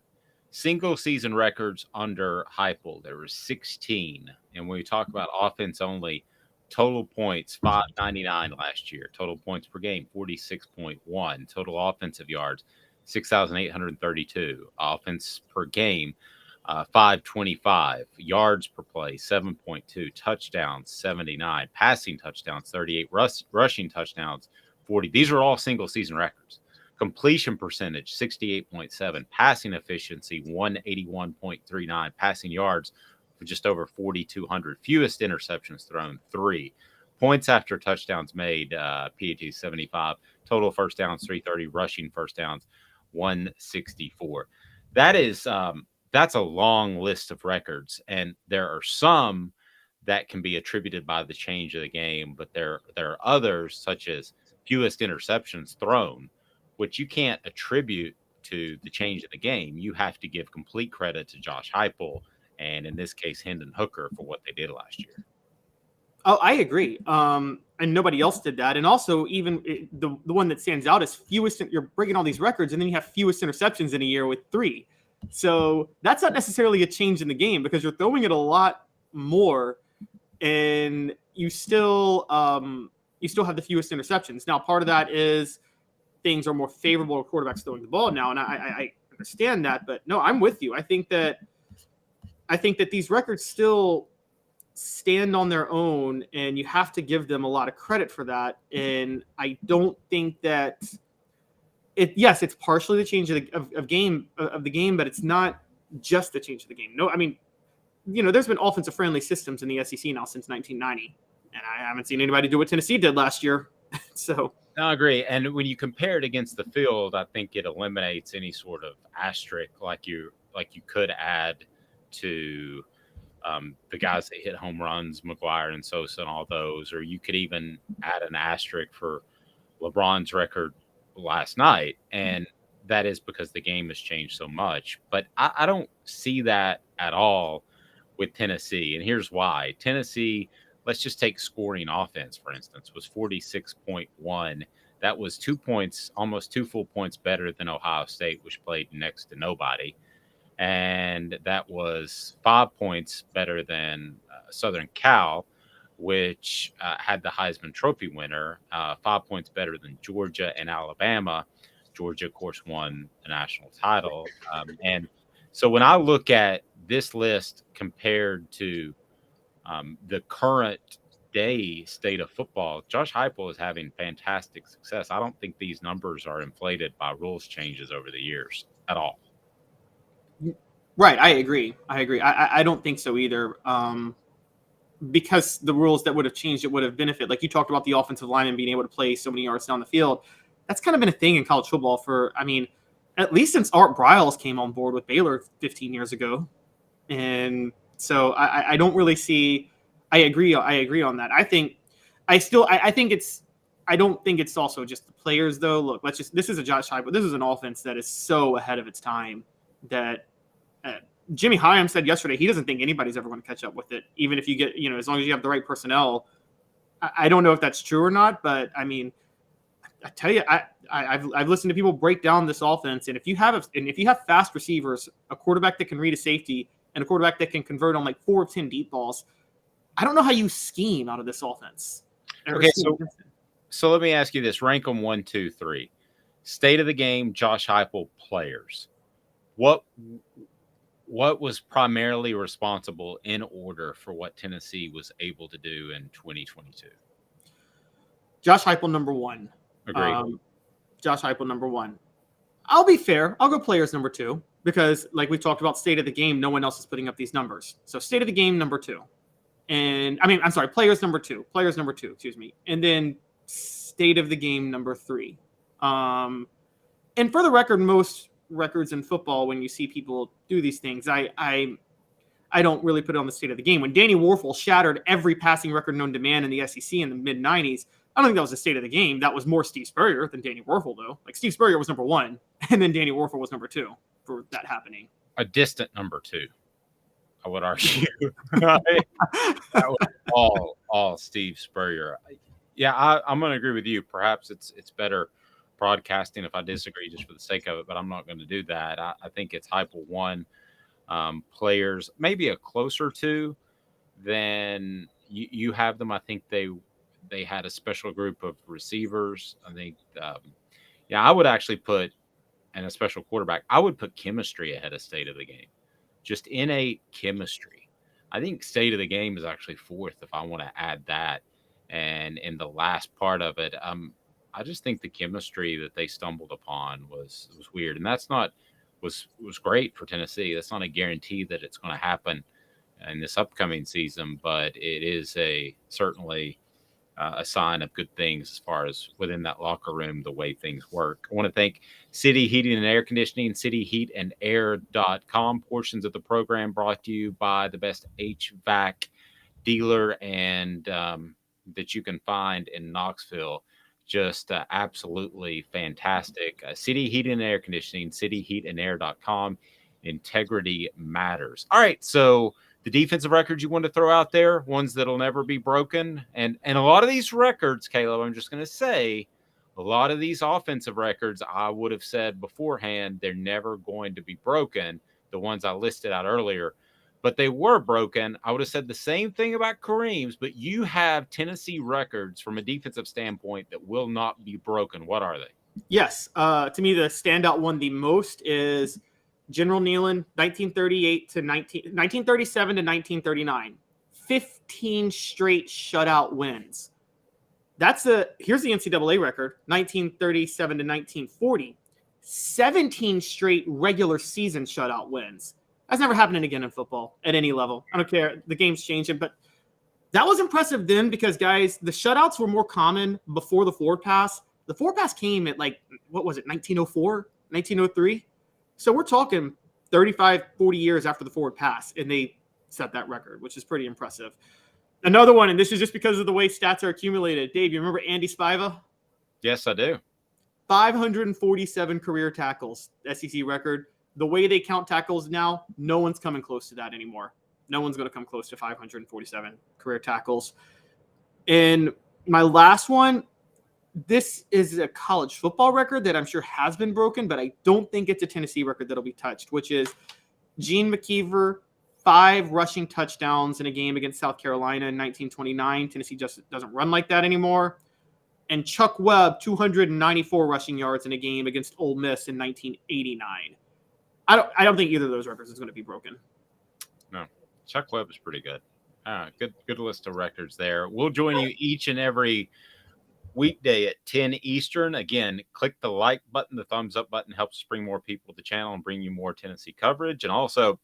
Single season records under Heupel, there were 16. And when we talk about offense only, total points, 599 last year. Total points per game, 46.1. Total offensive yards, 6,832. Offense per game, 525. Yards per play, 7.2. Touchdowns, 79. Passing touchdowns, 38. Rushing touchdowns, 40. These are all single season records. Completion percentage, 68.7. Passing efficiency, 181.39. Passing yards, for just over 4,200. Fewest interceptions thrown, 3. Points after touchdowns made, PAT 75. Total first downs, 330. Rushing first downs, 164. That is that's a long list of records, and there are some that can be attributed by the change of the game, but there are others, such as fewest interceptions thrown, which you can't attribute to the change of the game. You have to give complete credit to Josh Heupel and, in this case, Hendon Hooker for what they did last year. Oh, I agree. And nobody else did that. And also, even the one that stands out is fewest. You're breaking all these records, and then you have fewest interceptions in a year with 3. So that's not necessarily a change in the game because you're throwing it a lot more, and you still have the fewest interceptions. Now, part of that is things are more favorable to quarterbacks throwing the ball now, and I understand that. But no, I'm with you. I think that these records still stand on their own, and you have to give them a lot of credit for that. And I don't think that yes, it's partially the change of the game, but it's not just the change of the game. No, I mean, there's been offensive friendly systems in the SEC now since 1990, and I haven't seen anybody do what Tennessee did last year. So I agree. And when you compare it against the field, I think it eliminates any sort of asterisk like you could add to the guys that hit home runs, McGuire and Sosa and all those, or you could even add an asterisk for LeBron's record last night. And that is because the game has changed so much. But I don't see that at all with Tennessee. And here's why. Tennessee, let's just take scoring offense, for instance, was 46.1. That was 2 points, almost 2 full points better than Ohio State, which played next to nobody. And that was 5 points better than Southern Cal, which had the Heisman Trophy winner, 5 points better than Georgia and Alabama. Georgia, of course, won a national title. And so when I look at this list compared to the current day state of football, Josh Heupel is having fantastic success. I don't think these numbers are inflated by rules changes over the years at all. Right. I agree. I don't think so either. Because the rules that would have changed it would have benefited. Like you talked about the offensive lineman being able to play so many yards down the field. That's kind of been a thing in college football for, I mean, at least since Art Briles came on board with Baylor 15 years ago. And so I don't really see, I agree on that. I don't think it's also just the players though. Look, this is a Josh Heupel. This is an offense that is so ahead of its time that Jimmy Hyam said yesterday he doesn't think anybody's ever going to catch up with it, even if you get, as long as you have the right personnel. I don't know if that's true or not, but I mean, I tell you, I've listened to people break down this offense, and if you have fast receivers, a quarterback that can read a safety, and a quarterback that can convert on like 4 of 10 deep balls, I don't know how you scheme out of this offense. Okay, so let me ask you this: rank them 1, 2, 3. State of the game, Josh Heupel players. What was primarily responsible in order for what Tennessee was able to do in 2022? Josh Heupel, number 1. Agreed. Josh Heupel, number 1. I'll be fair. I'll go players number 2 because, like we talked about, state of the game, no one else is putting up these numbers. So state of the game, number 2. And I'm sorry, players number 2. Players number 2, excuse me. And then state of the game, number 3. And for the record, most records in football, when you see people do these things, I don't really put it on the state of the game. When Danny Warfel shattered every passing record known to man in the SEC in the mid-90s, I don't think that was the state of the game. That was more Steve Spurrier than Danny Warfel, though. Like, Steve Spurrier was number 1, and then Danny Warfel was number 2 for that happening. A distant number 2, I would argue. That was all Steve Spurrier. Yeah, I'm going to agree with you. Perhaps it's better broadcasting if I disagree just for the sake of it, but I'm not going to do that. I think it's Heupel 1, players maybe a closer 2 than you have them. I think they had a special group of receivers. I think, I would actually put, and a special quarterback, I would put chemistry ahead of state of the game. Just innate chemistry. I think state of the game is actually 4th if I want to add that. And in the last part of it, I just think the chemistry that they stumbled upon was weird. And that's not was great for Tennessee. That's not a guarantee that it's going to happen in this upcoming season, but it is certainly a sign of good things as far as within that locker room, the way things work. I want to thank City Heating and Air Conditioning, cityheatandair.com. Portions of the program brought to you by the best HVAC dealer and that you can find in Knoxville. Just absolutely fantastic. City Heating and Air Conditioning, cityheatandair.com. Integrity matters. All right, so the defensive records you want to throw out there, ones that'll never be broken. And a lot of these records, Caleb, I'm just going to say, a lot of these offensive records, I would have said beforehand, they're never going to be broken, the ones I listed out earlier. But they were broken. I would have said the same thing about Kareem's, but you have Tennessee records from a defensive standpoint that will not be broken. What are they? Yes. To me, the standout one the most is General Neyland, 1937 to 1939. 15 straight shutout wins. Here's the NCAA record, 1937 to 1940. 17 straight regular season shutout wins. That's never happening again in football at any level. I don't care. The game's changing, but that was impressive then because, guys, the shutouts were more common before the forward pass. The forward pass came at 1904, 1903? So we're talking 35, 40 years after the forward pass, and they set that record, which is pretty impressive. Another one, and this is just because of the way stats are accumulated. Dave, you remember Andy Spiva? Yes, I do. 547 career tackles, SEC record. The way they count tackles now, no one's coming close to that anymore. No one's going to come close to 547 career tackles. And my last one, this is a college football record that I'm sure has been broken, but I don't think it's a Tennessee record that'll be touched, which is Gene McKeever, 5 rushing touchdowns in a game against South Carolina in 1929. Tennessee just doesn't run like that anymore. And Chuck Webb, 294 rushing yards in a game against Ole Miss in 1989. I don't think either of those records is going to be broken. No, Chuck Webb is pretty good. Good list of records there. We'll join you each and every weekday at 10 Eastern. Again, click the like button. The thumbs up button helps bring more people to the channel and bring you more Tennessee coverage. And also,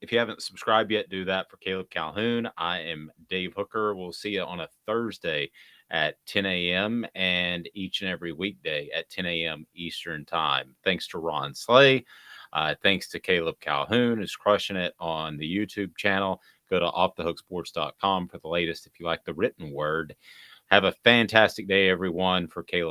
if you haven't subscribed yet, do that for Caleb Calhoun. I am Dave Hooker. We'll see you on a Thursday at 10 a.m. and each and every weekday at 10 a.m. Eastern time. Thanks to Ron Slay. Thanks to Caleb Calhoun, who's crushing it on the YouTube channel. Go to offthehooksports.com for the latest if you like the written word. Have a fantastic day, everyone. For Caleb,